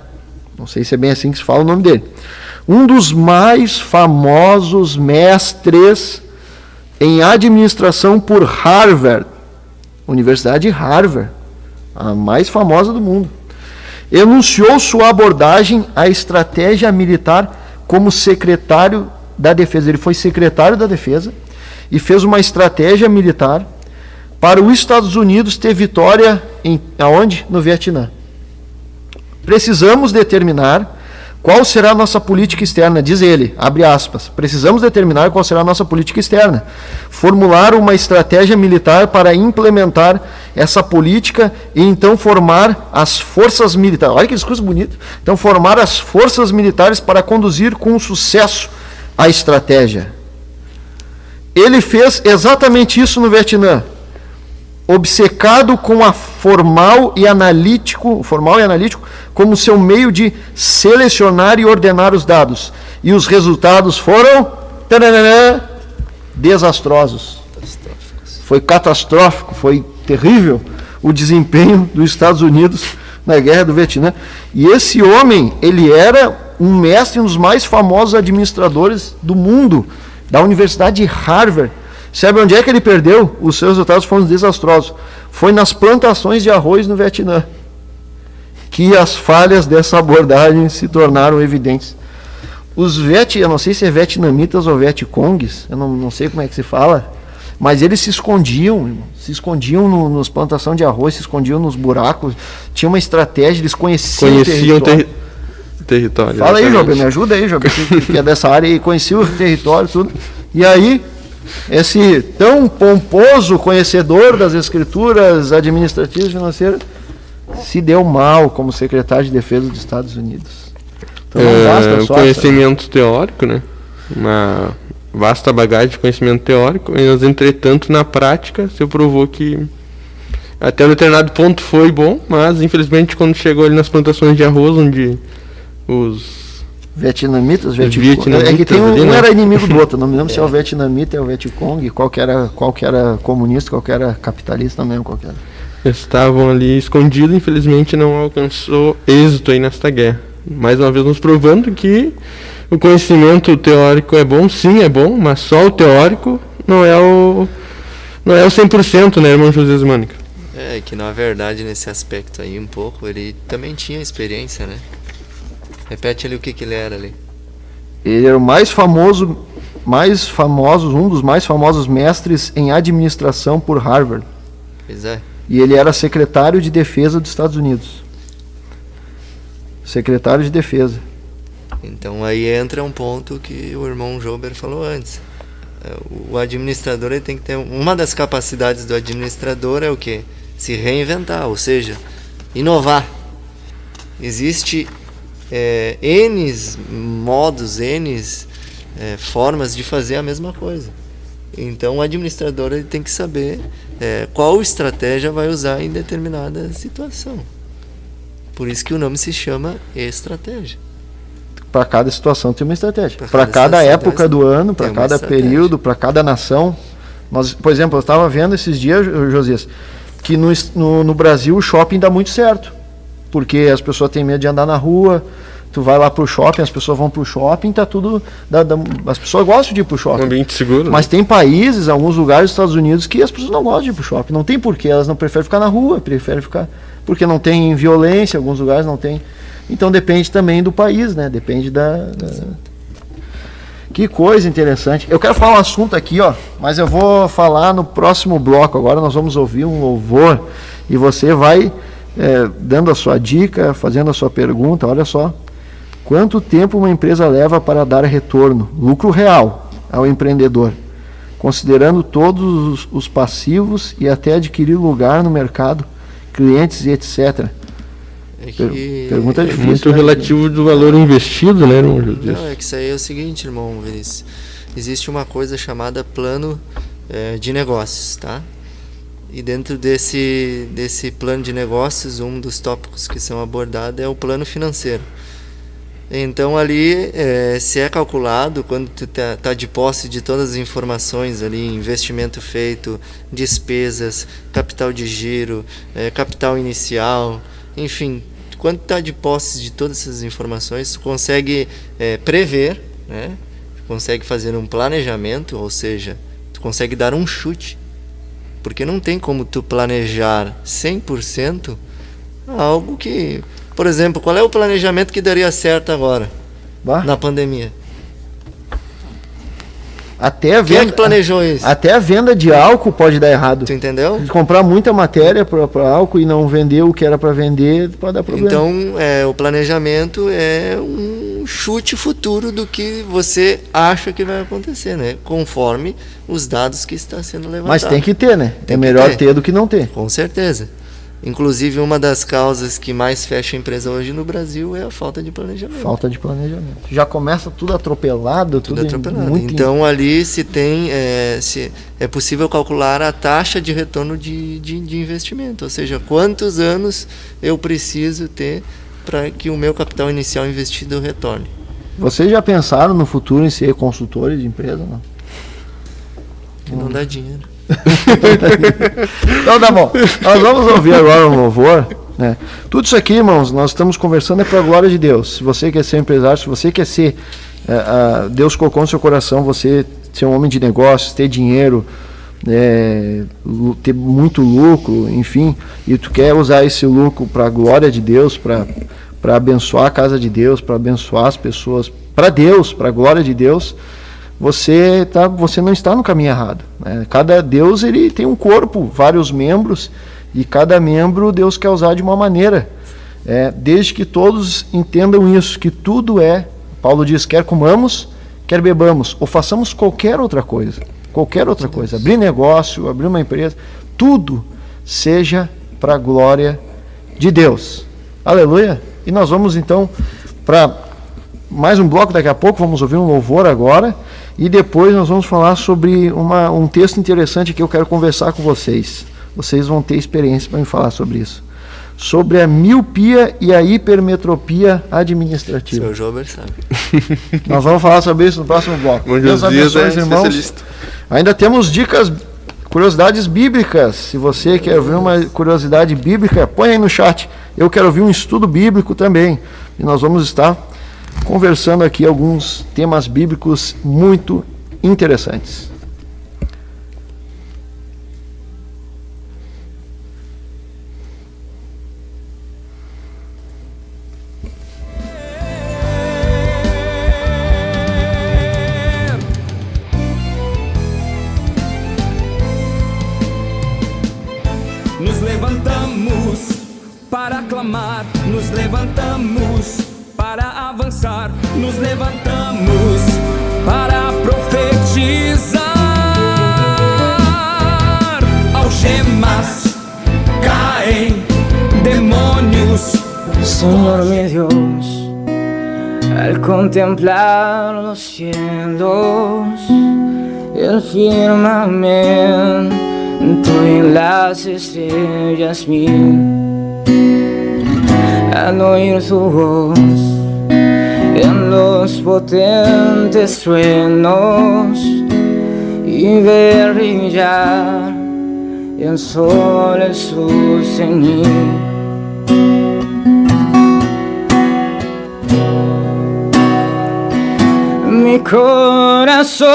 não sei se é bem assim que se fala o nome dele, um dos mais famosos mestres em administração por Harvard, Universidade de Harvard, a mais famosa do mundo, enunciou sua abordagem à estratégia militar como secretário da Defesa. Ele foi secretário da Defesa e fez uma estratégia militar para os Estados Unidos ter vitória aonde? No Vietnã. Precisamos determinar qual será a nossa política externa, diz ele, abre aspas, precisamos determinar qual será a nossa política externa, formular uma estratégia militar para implementar essa política e então formar as forças militares, olha que discurso bonito, então formar as forças militares para conduzir com sucesso a estratégia. Ele fez exatamente isso no Vietnã, obcecado com a formal e analítico como seu meio de selecionar e ordenar os dados. E os resultados foram desastrosos. Foi catastrófico, foi terrível o desempenho dos Estados Unidos na guerra do Vietnã. E esse homem, ele era um mestre, um dos mais famosos administradores do mundo, da Universidade de Harvard. Sabe onde é que ele perdeu? Os seus resultados foram desastrosos. Foi nas plantações de arroz no Vietnã que as falhas dessa abordagem se tornaram evidentes. Eu não sei se é vietnamitas ou vietcongues, eu não sei como é que se fala, mas eles se escondiam nas plantações de arroz, se escondiam nos buracos, tinha uma estratégia, eles conheciam o território. Fala aí, Job, me ajuda aí, Job, que é dessa área e conhecia o território, tudo. E aí, esse tão pomposo conhecedor das escrituras administrativas e financeiras se deu mal como secretário de defesa dos Estados Unidos. Então não basta só conhecimento teórico, né? Uma vasta bagagem de conhecimento teórico, mas entretanto na prática se provou que até um determinado ponto foi bom, mas infelizmente quando chegou ali nas plantações de arroz, onde os Vietnamitas, vietnamitas é que tem ali, um né? era inimigo do outro, não me lembro se é o vietnamita, é o Vietcong, qual que era comunista, qual que era capitalista, não lembro qual que era. estavam ali escondidos, infelizmente não alcançou êxito aí nesta guerra. Mais uma vez nos provando que o conhecimento teórico é bom, sim, é bom, mas só o teórico não é o 100%, né, irmão José Mânica? É, que na verdade nesse aspecto aí um pouco, ele também tinha experiência, né? Repete ali o que ele era ali. Ele era o um dos mais famosos mestres em administração por Harvard. Pois é. E ele era secretário de defesa dos Estados Unidos. Secretário de defesa. Então aí entra um ponto que o irmão Jober falou antes. O administrador ele tem que ter... Uma das capacidades do administrador é o quê? Se reinventar, ou seja, inovar. Existe N modos, N formas de fazer a mesma coisa. Então o administrador ele tem que saber qual estratégia vai usar em determinada situação. Por isso que o nome se chama estratégia. Para cada situação tem uma estratégia. Para cada época do ano, para cada período, para cada nação. Nós, por exemplo, eu estava vendo esses dias, Josias, que no Brasil o shopping dá muito certo. Porque as pessoas têm medo de andar na rua, tu vai lá pro shopping, as pessoas vão pro shopping, tá tudo... as pessoas gostam de ir pro shopping. Um ambiente seguro. Mas tem países, alguns lugares dos Estados Unidos, que as pessoas não gostam de ir pro shopping. Não tem porquê, elas não preferem ficar na rua, preferem ficar... Porque não tem violência, alguns lugares não tem... Então depende também do país, né? Depende Que coisa interessante. Eu quero falar um assunto aqui, ó, mas eu vou falar no próximo bloco. Agora nós vamos ouvir um louvor e você vai dando a sua dica, fazendo a sua pergunta. Olha só. Quanto tempo uma empresa leva para dar retorno, lucro real, ao empreendedor, considerando todos os passivos e até adquirir lugar no mercado, clientes e etc.? Pergunta difícil. Muito relativo do valor investido, né, irmão? Não, é que isso aí é o seguinte, irmão Vinícius. Existe uma coisa chamada plano de negócios, tá? E dentro desse plano de negócios, um dos tópicos que são abordados é o plano financeiro. Então ali se é calculado, quando tu tá de posse de todas as informações ali, investimento feito, despesas, capital de giro, capital inicial, enfim, quando tu tá de posse de todas essas informações, tu consegue prever, né? Tu consegue fazer um planejamento, ou seja, tu consegue dar um chute, porque não tem como tu planejar 100% algo que... Por exemplo, qual é o planejamento que daria certo agora, na pandemia? Até a Quem venda, é que planejou isso? Até a venda de álcool pode dar errado. Tu entendeu? Comprar muita matéria para álcool e não vender o que era para vender pode dar problema. Então, o planejamento é um chute futuro do que você acha que vai acontecer, né? Conforme os dados que está sendo levantados. Mas tem que ter, né? É melhor ter do que não ter. Com certeza. Inclusive, uma das causas que mais fecha a empresa hoje no Brasil é a falta de planejamento. Falta de planejamento. Já começa tudo atropelado. Tudo atropelado. Então, ali se tem, se é possível calcular a taxa de retorno de investimento. Ou seja, quantos anos eu preciso ter para que o meu capital inicial investido retorne. Vocês já pensaram no futuro em ser consultores de empresa? Não? Que não dá dinheiro. Então tá bom, nós vamos ouvir agora um louvor, né? Tudo isso aqui, irmãos, nós estamos conversando para a glória de Deus. Se você quer ser empresário, se você quer ser Deus colocou no seu coração você ser um homem de negócios, ter dinheiro, ter muito lucro, enfim, e tu quer usar esse lucro para a glória de Deus, para abençoar a casa de Deus, para abençoar as pessoas, para Deus, para a glória de Deus, você não está no caminho errado, né? Cada Deus ele tem um corpo, vários membros, e cada membro Deus quer usar de uma maneira, desde que todos entendam isso, que tudo Paulo diz, quer comamos, quer bebamos, ou façamos qualquer outra coisa, abrir negócio, abrir uma empresa, tudo seja para a glória de Deus. Aleluia! E nós vamos então para mais um bloco daqui a pouco, vamos ouvir um louvor agora, e depois nós vamos falar sobre um texto interessante que eu quero conversar com vocês. Vocês vão ter experiência para me falar sobre isso. sobre a miopia e a hipermetropia administrativa. Seu Jober sabe. Nós vamos falar sobre isso no próximo bloco. Bom Deus Dias é abençoe, irmãos. especialista. Ainda temos dicas, curiosidades bíblicas. Se você quer ouvir uma curiosidade bíblica, põe aí no chat. Eu quero ouvir um estudo bíblico também. E nós vamos estar conversando aqui alguns temas bíblicos muito interessantes. Nos levantamos para clamar, nos levantamos para avançar, nos levantamos para profetizar. Algemas caem, demônios. Señor mi Dios, al contemplar los cielos, el firmamento y las estrellas mil, al oír su voz en los potentes truenos y ver brillar el sol en su ceñir. Mi corazón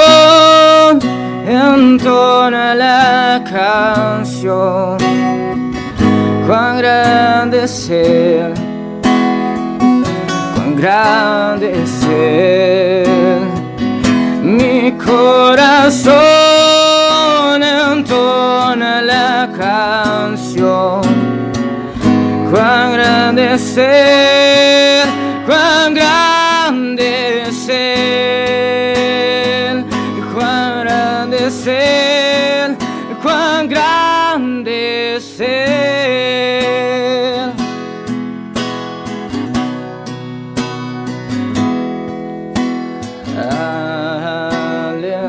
entona la canción, cuán grande es Él, cuán grande es Él. Mi corazón entona la canción, cuán grande es Él, cuán grande es Él, cuán grande es Él, cuán grande es Él.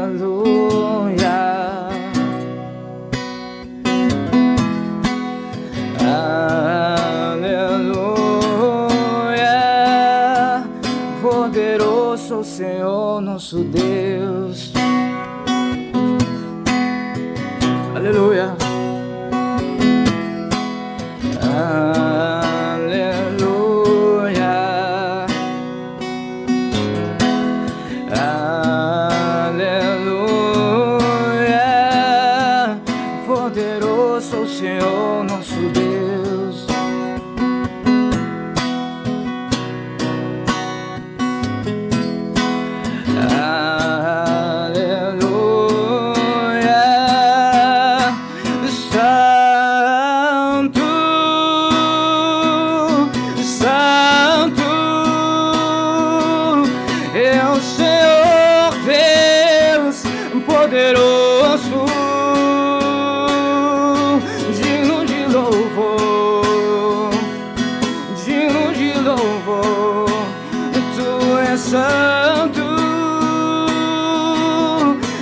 Aleluya, aleluya, poderoso Senhor nosso Deus. Aleluia. Aleluia. Aleluia. Poderoso o Senhor nosso Deus. Aleluia. Santo, Santo é o Senhor Deus poderoso, digno de louvor, digno de louvor. Tu és santo,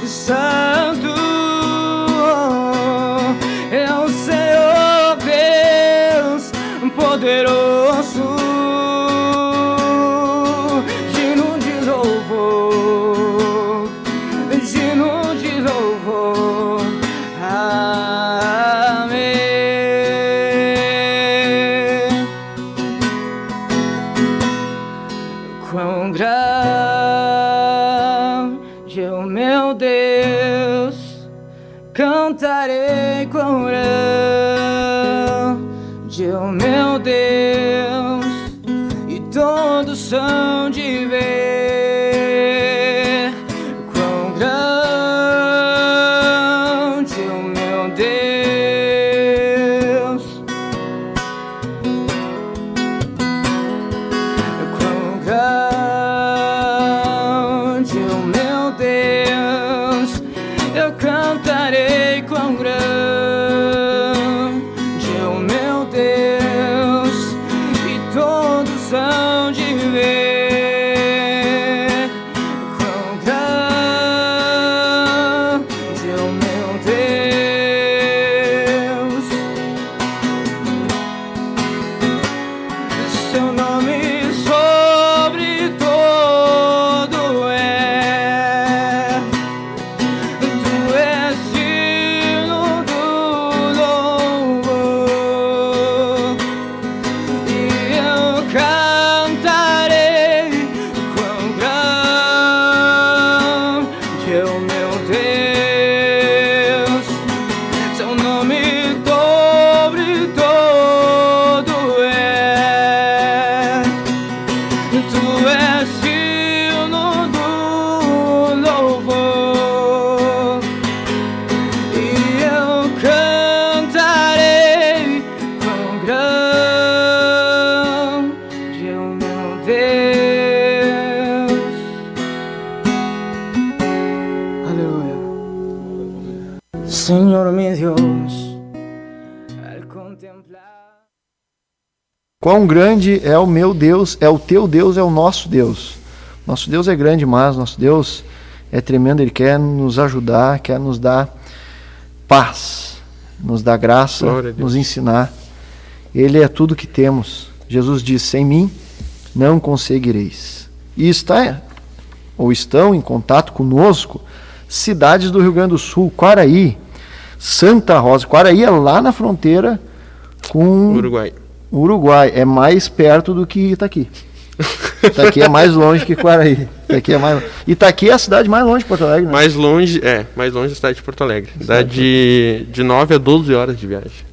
santo é o Senhor Deus poderoso, digno de louvor, digno de louvor. Amém. Quão grande é o meu Deus, cantarei quão grande é o meu Deus, e todos são de ver quão grande é o meu Deus, quão grande é o meu Deus. Eu cantarei quão grande é o meu Deus, e todos são de ver quão grande é o meu Deus. meu Deus, seu nome sobre todo é. Tu és digno do louvor, e eu cantarei quão grande é o meu Deus. Aleluia. Senhor meu Deus, al contemplar. Quão grande é o meu Deus, é o teu Deus, é o nosso Deus. Nosso Deus é grande, mas nosso Deus é tremendo. Ele quer nos ajudar, quer nos dar paz, nos dar graça, Glória a Deus. nos ensinar. Ele é tudo que temos. Jesus disse: sem mim não conseguireis. E estão em contato conosco cidades do Rio Grande do Sul, Quaraí, Santa Rosa. Quaraí é lá na fronteira com Uruguai. o Uruguai, é mais perto do que Itaqui. Itaqui é mais longe que Quaraí. Itaqui é a cidade mais longe de Porto Alegre, né? Mais longe da cidade de Porto Alegre. Dá de 9 a 12 horas de viagem.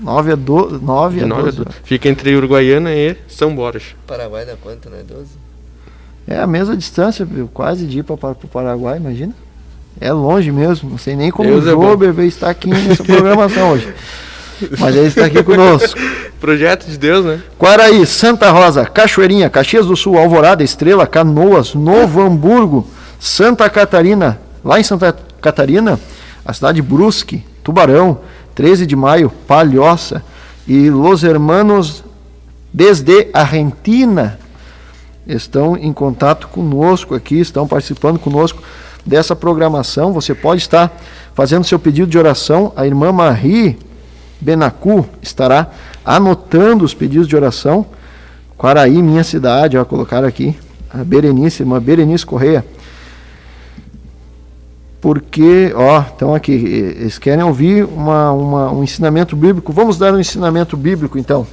9 a 12 De 9 a 12. Fica entre Uruguaiana e São Borja. Paraguai dá quanto, né? 12? É a mesma distância, quase de ir para o Paraguai, imagina. É longe mesmo, não sei nem como Deus o é bom. Jober veio estar aqui nessa programação hoje. Mas ele está aqui conosco. Projeto de Deus, né? Quaraí, Santa Rosa, Cachoeirinha, Caxias do Sul, Alvorada, Estrela, Canoas, Novo Hamburgo, Santa Catarina. Lá em Santa Catarina, a cidade de Brusque, Tubarão, 13 de Maio, Palhoça e Los Hermanos desde Argentina estão em contato conosco aqui, estão participando conosco dessa programação. Você pode estar fazendo seu pedido de oração. A irmã Marie Benacu estará anotando os pedidos de oração. Quaraí, minha cidade, ó, colocaram aqui a Berenice, irmã Berenice Correia. Porque, ó, estão aqui, eles querem ouvir um ensinamento bíblico. Vamos dar um ensinamento bíblico, então.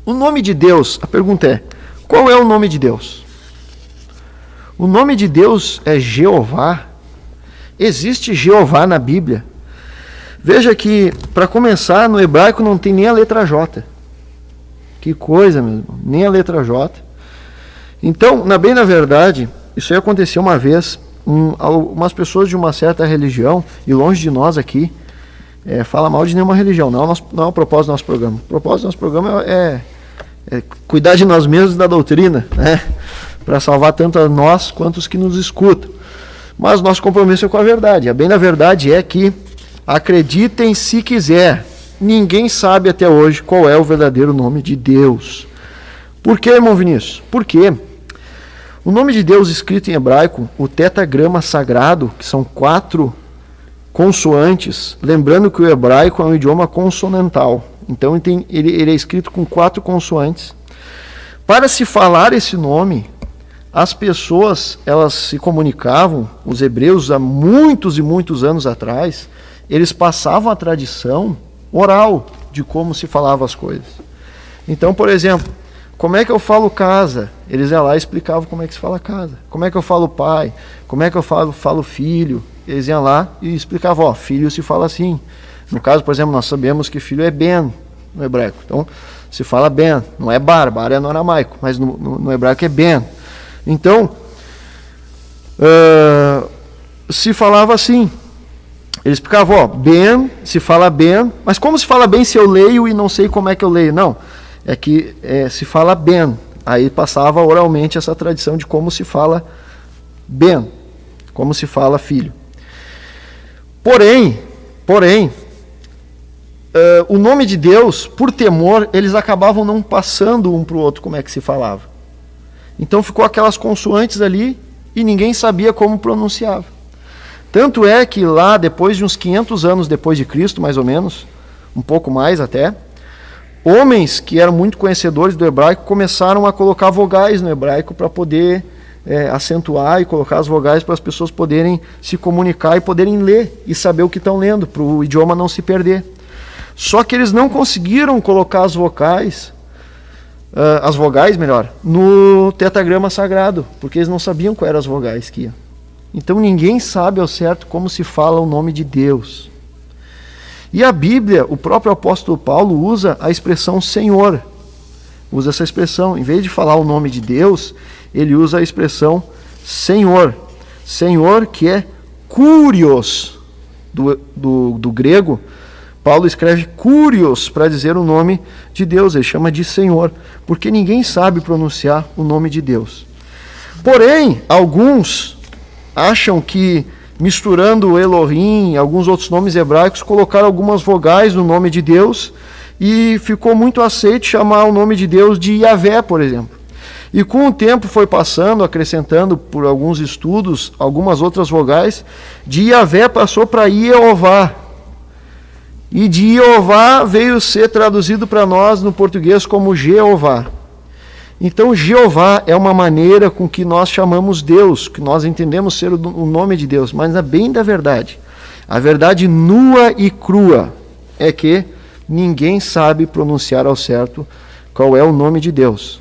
O nome de Deus, a pergunta é: qual é o nome de Deus? O nome de Deus é Jeová. Existe Jeová na Bíblia. Veja que, para começar, no hebraico não tem nem a letra J. Que coisa, meu irmão, nem a letra J. Então, na verdade, isso aí aconteceu uma vez. Umas pessoas de uma certa religião, e longe de nós aqui, fala mal de nenhuma religião. Não é o propósito do nosso programa. O propósito do nosso programa é cuidar de nós mesmos e da doutrina, né? Para salvar tanto a nós quanto os que nos escutam. Mas nosso compromisso é com a verdade. A verdade é que, acreditem se quiser, ninguém sabe até hoje qual é o verdadeiro nome de Deus. Por que, irmão Vinícius? Por quê? O nome de Deus escrito em hebraico, o tetagrama sagrado, que são 4 consoantes, lembrando que o hebraico é um idioma consonantal. Então ele é escrito com 4 consoantes. Para se falar esse nome, as pessoas, elas se comunicavam, os hebreus, há muitos e muitos anos atrás, eles passavam a tradição oral de como se falava as coisas. Então, por exemplo, como é que eu falo casa? Eles iam lá e explicavam como é que se fala casa. Como é que eu falo pai? Como é que eu falo filho? Eles iam lá e explicavam, filho se fala assim. No caso, por exemplo, nós sabemos que filho é Ben no hebraico. Então, se fala Ben, não é Bar é no aramaico, mas no hebraico é Ben. Então, se falava assim. Eles explicavam, Ben, se fala Ben, mas como se fala Ben se eu leio e não sei como é que eu leio? Não, é que se fala Ben. Aí passava oralmente essa tradição de como se fala Ben, como se fala filho. Porém, o nome de Deus, por temor, eles acabavam não passando um para o outro como é que se falava. Então ficou aquelas consoantes ali e ninguém sabia como pronunciava. Tanto é que lá, depois de uns 500 anos depois de Cristo, mais ou menos, um pouco mais até, homens que eram muito conhecedores do hebraico começaram a colocar vogais no hebraico para poder acentuar e colocar as vogais para as pessoas poderem se comunicar e poderem ler e saber o que estão lendo, para o idioma não se perder. Só que eles não conseguiram colocar as vogais, no tetragrama sagrado, porque eles não sabiam quais eram as vogais que iam. Então ninguém sabe ao certo como se fala o nome de Deus. E a Bíblia, o próprio apóstolo Paulo usa a expressão Senhor. Usa essa expressão. Em vez de falar o nome de Deus, ele usa a expressão Senhor. Senhor, que é Kurios, do grego. Paulo escreve Kurios para dizer o nome de Deus. Ele chama de Senhor, porque ninguém sabe pronunciar o nome de Deus. Porém, alguns acham que, misturando Elohim e alguns outros nomes hebraicos, colocaram algumas vogais no nome de Deus e ficou muito aceito chamar o nome de Deus de Yahvé, por exemplo. E com o tempo foi passando, acrescentando por alguns estudos, algumas outras vogais, de Yahvé passou para Jeová. E de Jeová veio ser traduzido para nós no português como Jeová. Então Jeová é uma maneira com que nós chamamos Deus, que nós entendemos ser o nome de Deus, mas é bem da verdade. A verdade nua e crua é que ninguém sabe pronunciar ao certo qual é o nome de Deus.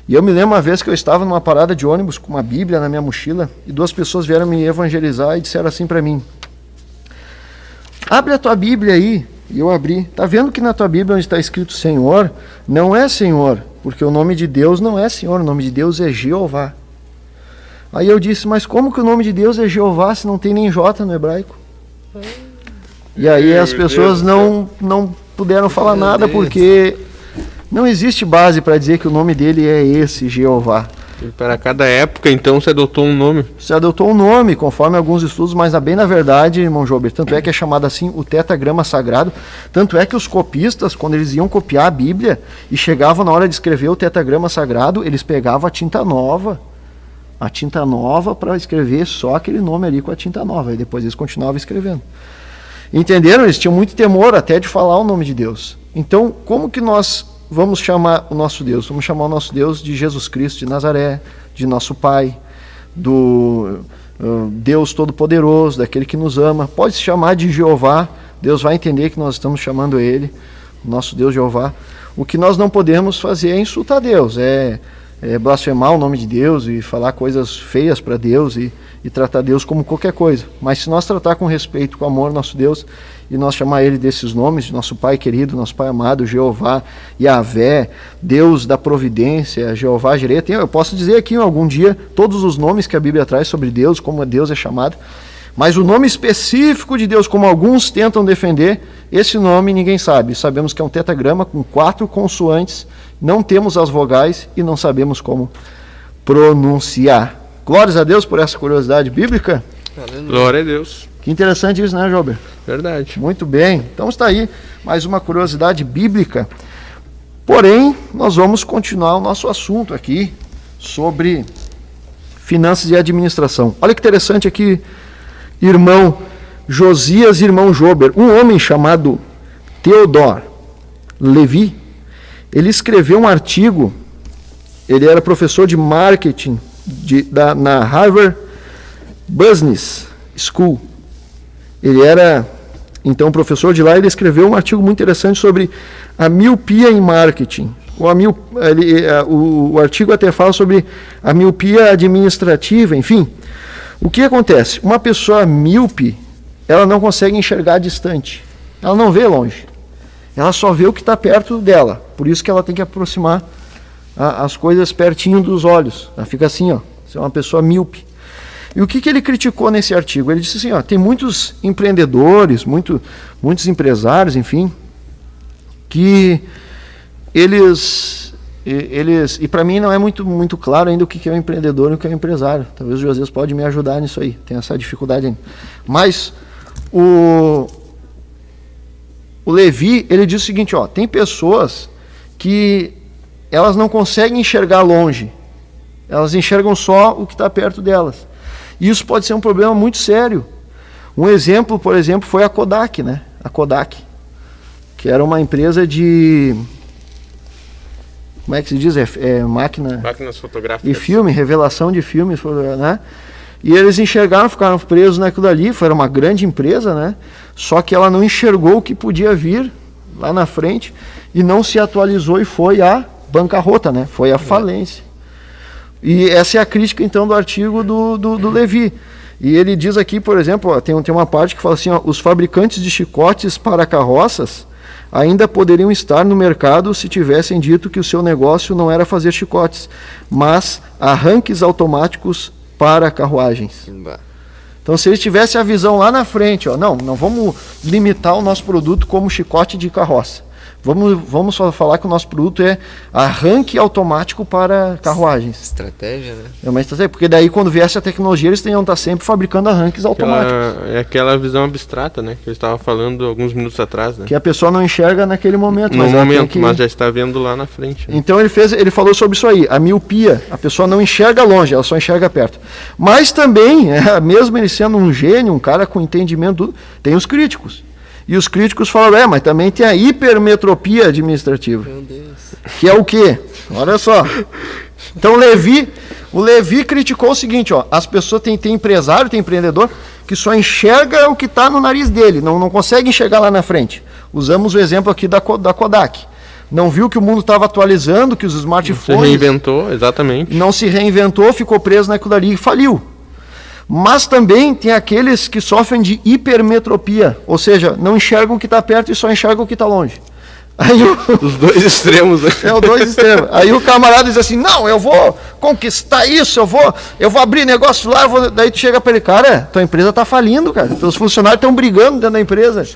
E eu me lembro uma vez que eu estava numa parada de ônibus com uma Bíblia na minha mochila e 2 pessoas vieram me evangelizar e disseram assim para mim: abre a tua Bíblia aí. E eu abri. Tá vendo que na tua Bíblia onde está escrito Senhor, não é Senhor, porque o nome de Deus não é Senhor, o nome de Deus é Jeová. Aí eu disse, mas como que o nome de Deus é Jeová se não tem nem J no hebraico? E aí as pessoas não puderam falar nada, porque não existe base para dizer que o nome dele é esse, Jeová. E para cada época, então, se adotou um nome? Se adotou um nome, conforme alguns estudos, mas bem na verdade, irmão Jober, tanto é que é chamado assim o tetragrama sagrado, tanto é que os copistas, quando eles iam copiar a Bíblia e chegavam na hora de escrever o tetragrama sagrado, eles pegavam a tinta nova para escrever só aquele nome ali com a tinta nova, e depois eles continuavam escrevendo. Entenderam? Eles tinham muito temor até de falar o nome de Deus. Então, como que nós vamos chamar o nosso Deus? Vamos chamar o nosso Deus de Jesus Cristo de Nazaré, de nosso Pai, do Deus Todo-Poderoso, daquele que nos ama. Pode se chamar de Jeová, Deus vai entender que nós estamos chamando Ele, o nosso Deus Jeová. O que nós não podemos fazer é insultar Deus, é blasfemar o nome de Deus e falar coisas feias para Deus e tratar Deus como qualquer coisa. Mas se nós tratar com respeito, com amor nosso Deus, e nós chamar Ele desses nomes, de nosso Pai querido, nosso Pai amado, Jeová, Yahvé, Deus da providência, Jeová Jireh, eu posso dizer aqui algum dia todos os nomes que a Bíblia traz sobre Deus, como Deus é chamado, mas o nome específico de Deus, como alguns tentam defender, esse nome ninguém sabe. Sabemos que é um tetragrama com 4 consoantes, não temos as vogais e não sabemos como pronunciar. Glórias a Deus por essa curiosidade bíblica. Glória a Deus. Que interessante isso, né, Jober? Verdade. Muito bem. Então está aí mais uma curiosidade bíblica. Porém, nós vamos continuar o nosso assunto aqui sobre finanças e administração. Olha que interessante aqui, irmão Josias e irmão Jober. Um homem chamado Theodore Levi, ele escreveu um artigo, ele era professor de marketing na Harvard Business School. Ele era, então, professor de lá. Ele escreveu um artigo muito interessante sobre a miopia em marketing. O artigo até fala sobre a miopia administrativa, enfim. O que acontece? Uma pessoa míope, ela não consegue enxergar distante. Ela não vê longe. Ela só vê o que está perto dela. Por isso que ela tem que aproximar as coisas pertinho dos olhos. Ela fica assim, ó. Você é uma pessoa míope. E o que ele criticou nesse artigo? Ele disse assim, ó, tem muitos empreendedores, muitos empresários, enfim, que eles e para mim não é muito claro ainda o que é um empreendedor e o que é um empresário. Talvez o José pode me ajudar nisso aí, tem essa dificuldade ainda. Mas o Levi, ele diz o seguinte, ó, tem pessoas que elas não conseguem enxergar longe, elas enxergam só o que está perto delas. E isso pode ser um problema muito sério. Um exemplo, por exemplo, foi a Kodak, né? A Kodak, que era uma empresa de... Como é que se diz? Máquinas fotográficas. E filme, revelação de filmes, né? E eles enxergaram, ficaram presos naquilo ali. Foi uma grande empresa, né? Só que ela não enxergou o que podia vir lá na frente e não se atualizou e foi a bancarrota, né? Foi a falência. E essa é a crítica, então, do artigo do Levi. E ele diz aqui, por exemplo, ó, tem uma parte que fala assim, ó, os fabricantes de chicotes para carroças ainda poderiam estar no mercado se tivessem dito que o seu negócio não era fazer chicotes, mas arranques automáticos para carruagens. Então, se eles tivessem a visão lá na frente, ó, não vamos limitar o nosso produto como chicote de carroça. Vamos só falar que o nosso produto é arranque automático para carruagens. Estratégia, né? É uma estratégia, porque daí quando viesse a tecnologia eles teriam que estar sempre fabricando arranques automáticos. É aquela visão abstrata, né? Que eu estava falando alguns minutos atrás, né? Que a pessoa não enxerga naquele momento. Mas já está vendo lá na frente. Né? Então ele falou sobre isso aí, a miopia. A pessoa não enxerga longe, ela só enxerga perto. Mas também, mesmo ele sendo um gênio, um cara com entendimento, tem os críticos. E os críticos falaram, mas também tem a hipermetropia administrativa. Meu Deus. Que é o quê? Olha só. Então o Levi criticou o seguinte, ó, as pessoas tem empresário, tem empreendedor, que só enxerga o que está no nariz dele, não consegue enxergar lá na frente. Usamos o exemplo aqui da Kodak. Não viu que o mundo estava atualizando, que os smartphones... Se reinventou, exatamente. Não se reinventou, ficou preso naquilo ali e faliu. Mas também tem aqueles que sofrem de hipermetropia, ou seja, não enxergam o que está perto e só enxergam o que está longe. Aí os dois extremos. Né? É, os dois extremos. Aí o camarada diz assim, não, eu vou conquistar isso, eu vou abrir negócio lá, daí tu chega para ele, cara, tua empresa tá falindo, cara, teus funcionários estão brigando dentro da empresa,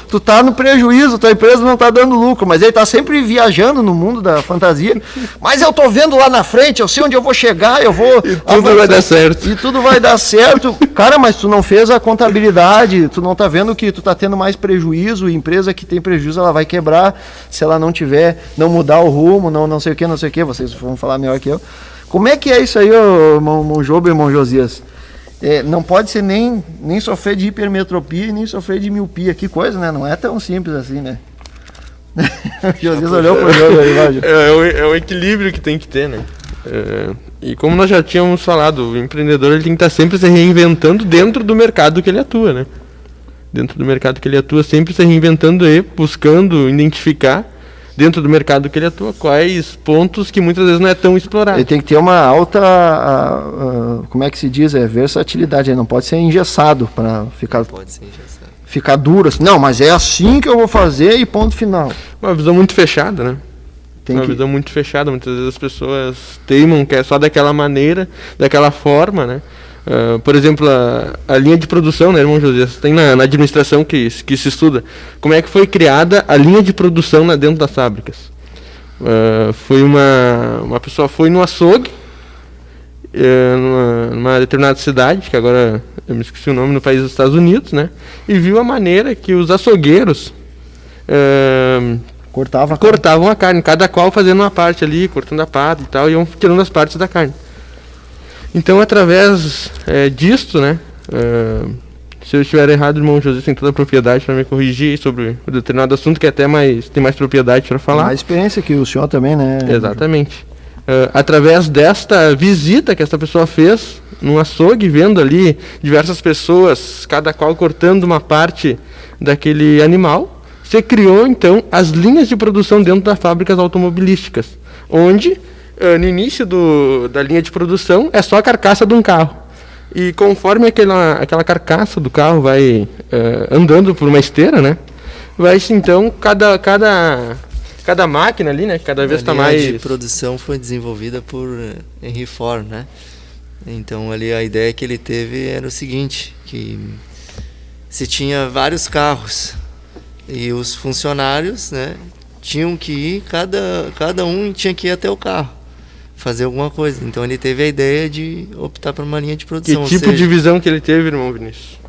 tu tá no prejuízo, tua empresa não tá dando lucro, mas ele tá sempre viajando no mundo da fantasia, mas eu tô vendo lá na frente, eu sei onde eu vou chegar, eu vou... E tudo vai dar certo. E tudo vai dar certo. Cara, mas tu não fez a contabilidade, tu não tá vendo que tu tá tendo mais prejuízo, e empresa que tem prejuízo, ela vai quebrar se ela não mudar o rumo, não sei o que, vocês vão falar melhor que eu. Como é que é isso aí, irmão Jobo e irmão Josias? Não pode ser nem sofrer de hipermetropia e nem sofrer de miopia, que coisa, né? Não é tão simples assim, né? Josias olhou pro jogo aí, é o equilíbrio que tem que ter, né? E como nós já tínhamos falado, o empreendedor ele tem que estar sempre se reinventando dentro do mercado que ele atua, né? Dentro do mercado que ele atua, sempre se reinventando e buscando identificar, dentro do mercado que ele atua, quais pontos que muitas vezes não é tão explorado. Ele tem que ter uma alta, como é que se diz, versatilidade, ele não pode ser engessado para ficar duro. Assim. Não, mas é assim que eu vou fazer e ponto final. Uma visão muito fechada, né? Visão muito fechada, muitas vezes as pessoas teimam que é só daquela maneira, daquela forma, né? Por exemplo, a linha de produção, né, irmão José? Tem na administração que se estuda como é que foi criada a linha de produção dentro das fábricas. Foi uma pessoa foi no açougue, numa determinada cidade, que agora eu me esqueci o nome, no país dos Estados Unidos, né? E viu a maneira que os açougueiros cortavam a carne, cada qual fazendo uma parte ali, cortando a pata e tal, e iam tirando as partes da carne. Então, através disto, né, se eu estiver errado, irmão José tem toda a propriedade para me corrigir sobre um determinado assunto que tem mais propriedade para falar. Mais experiência que o senhor também, né? Exatamente. Através desta visita que essa pessoa fez num açougue, vendo ali diversas pessoas, cada qual cortando uma parte daquele animal, se criou, então, as linhas de produção dentro das fábricas automobilísticas, onde... no início da linha de produção é só a carcaça de um carro. E conforme aquela carcaça do carro vai andando por uma esteira, né? Vai-se então, cada máquina ali, né? Cada vez está mais... A linha de produção foi desenvolvida por Henry Ford, né? Então ali a ideia que ele teve era o seguinte, que se tinha vários carros e os funcionários, né? Tinham que ir, cada um tinha que ir até o carro fazer alguma coisa. Então ele teve a ideia de optar por uma linha de produção. Que tipo de visão que ele teve, irmão Vinícius?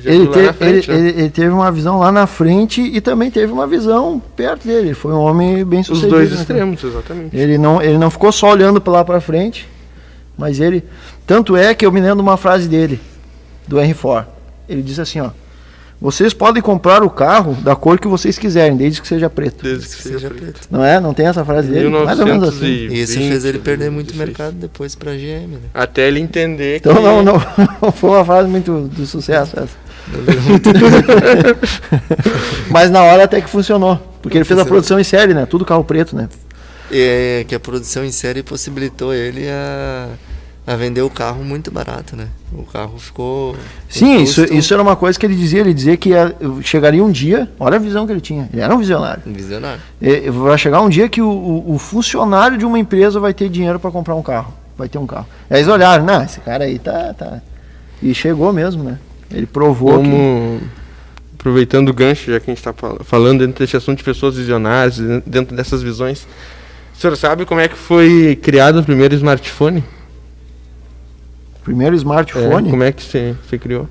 Ele teve uma visão lá na frente e também teve uma visão perto dele. Foi um homem bem sucedido. Os dois extremos, exatamente. Ele não ficou só olhando lá para frente, mas ele... Tanto é que eu me lembro de uma frase dele, do Henry Ford. Ele disse assim, ó: vocês podem comprar o carro da cor que vocês quiserem, desde que seja preto. Desde que seja preto. Não é? Não tem essa frase dele? Mais ou menos assim. E isso fez ele perder muito mercado depois para a GM, né? Até ele entender então, que... não foi uma frase muito de sucesso essa. Mas na hora até que funcionou. Porque ele fez a produção em série, né? Tudo carro preto, né? É que a produção em série possibilitou ele a vender o carro muito barato, né? O carro ficou... Sim, o custo- isso era uma coisa que ele dizia que chegaria um dia, olha a visão que ele tinha, ele era um visionário. Visionário. Vai chegar um dia que o funcionário de uma empresa vai ter dinheiro para comprar um carro, vai ter um carro. Aí eles olharam, não, esse cara aí tá... E chegou mesmo, né? Ele provou que... Aproveitando o gancho, já que a gente está falando dentro desse assunto de pessoas visionárias, dentro dessas visões, o senhor sabe como é que foi criado o primeiro smartphone? Primeiro smartphone? Como é que você criou?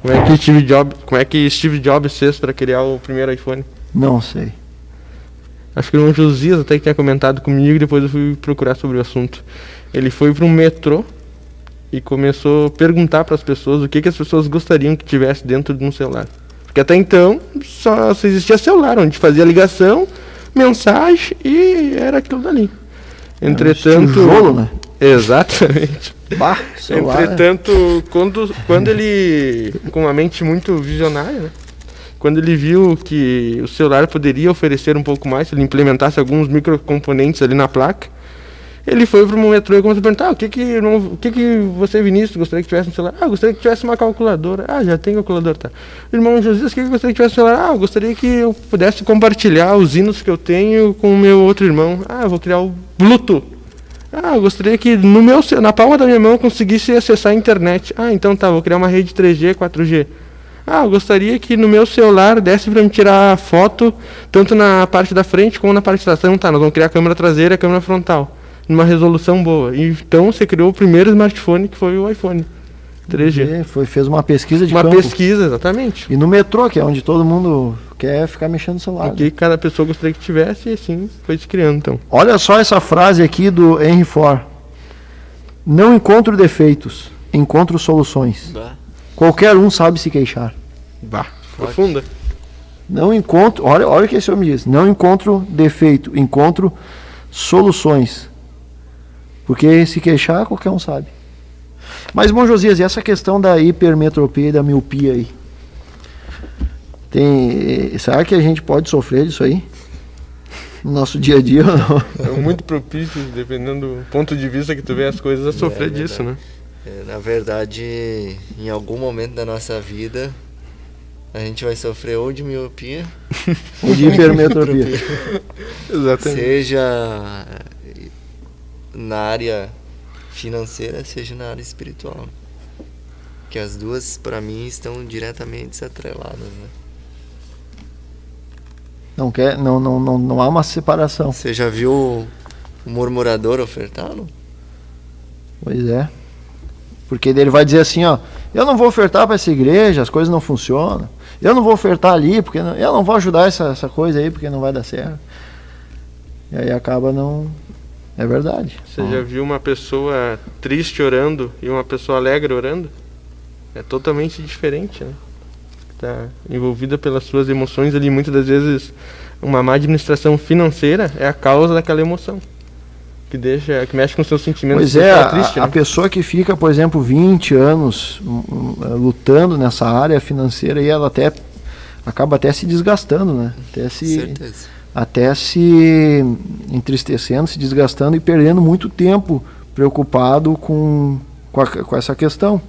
Como é que Steve Jobs fez para criar o primeiro iPhone? Não sei. Acho que o irmão Josias até que tinha comentado comigo, e depois eu fui procurar sobre o assunto. Ele foi para um metrô e começou a perguntar para as pessoas o que as pessoas gostariam que tivesse dentro de um celular. Porque até então só existia celular, onde fazia ligação, mensagem e era aquilo dali. Entretanto... Tijolo, né? Exatamente. Bah, celular, Entretanto, quando ele, com uma mente muito visionária, né? Quando ele viu que o celular poderia oferecer um pouco mais, se ele implementasse alguns microcomponentes ali na placa, ele foi para o metrô e começou a perguntar: o que você, Vinícius, gostaria que tivesse no celular? Eu gostaria que tivesse uma calculadora. Já tem calculadora, tá. Irmão Josias, o que gostaria que tivesse no celular? Eu gostaria que eu pudesse compartilhar os hinos que eu tenho com o meu outro irmão. Eu vou criar o Bluetooth. Eu gostaria que na palma da minha mão eu conseguisse acessar a internet. Então tá, vou criar uma rede 3G, 4G. Eu gostaria que no meu celular desse para me tirar foto tanto na parte da frente como na parte de trás. Então tá, nós vamos criar a câmera traseira e a câmera frontal numa resolução boa. Então você criou o primeiro smartphone, que foi o iPhone 3G. Fez uma pesquisa de Uma campo. pesquisa, exatamente. E no metrô, que é onde todo mundo quer ficar mexendo no celular. O que cada pessoa gostaria que tivesse, e assim foi se criando, então. Olha só essa frase aqui do Henry Ford. Não encontro defeitos, encontro soluções. Bah. Qualquer um sabe se queixar. Profunda. Não encontro, olha o que esse homem diz. Não encontro defeito, encontro soluções. Porque se queixar, qualquer um sabe. Mas, bom, Josias, e essa questão da hipermetropia e da miopia aí? Será que a gente pode sofrer disso aí? No nosso dia a dia ou não? É muito propício, dependendo do ponto de vista que tu vê as coisas, a sofrer disso, né? Na verdade, em algum momento da nossa vida, a gente vai sofrer ou de miopia ou de hipermetropia. Exatamente. Seja na área financeira, seja na área espiritual. Que as duas, para mim, estão diretamente atreladas, né? Não há uma separação. Você já viu o murmurador ofertá-lo? Pois é. Porque ele vai dizer assim, ó, eu não vou ofertar para essa igreja, as coisas não funcionam. Eu não vou ofertar ali, porque eu não vou ajudar essa coisa aí, porque não vai dar certo. E aí acaba não... É verdade. Você já viu uma pessoa triste orando e uma pessoa alegre orando? É totalmente diferente, né? Está envolvida pelas suas emoções ali. Muitas das vezes uma má administração financeira é a causa daquela emoção. Que mexe com os seus sentimentos. Pois é, triste, a né? pessoa que fica, por exemplo, 20 anos lutando nessa área financeira e ela acaba até se desgastando, né? Certeza. Até se entristecendo, se desgastando e perdendo muito tempo preocupado com essa questão.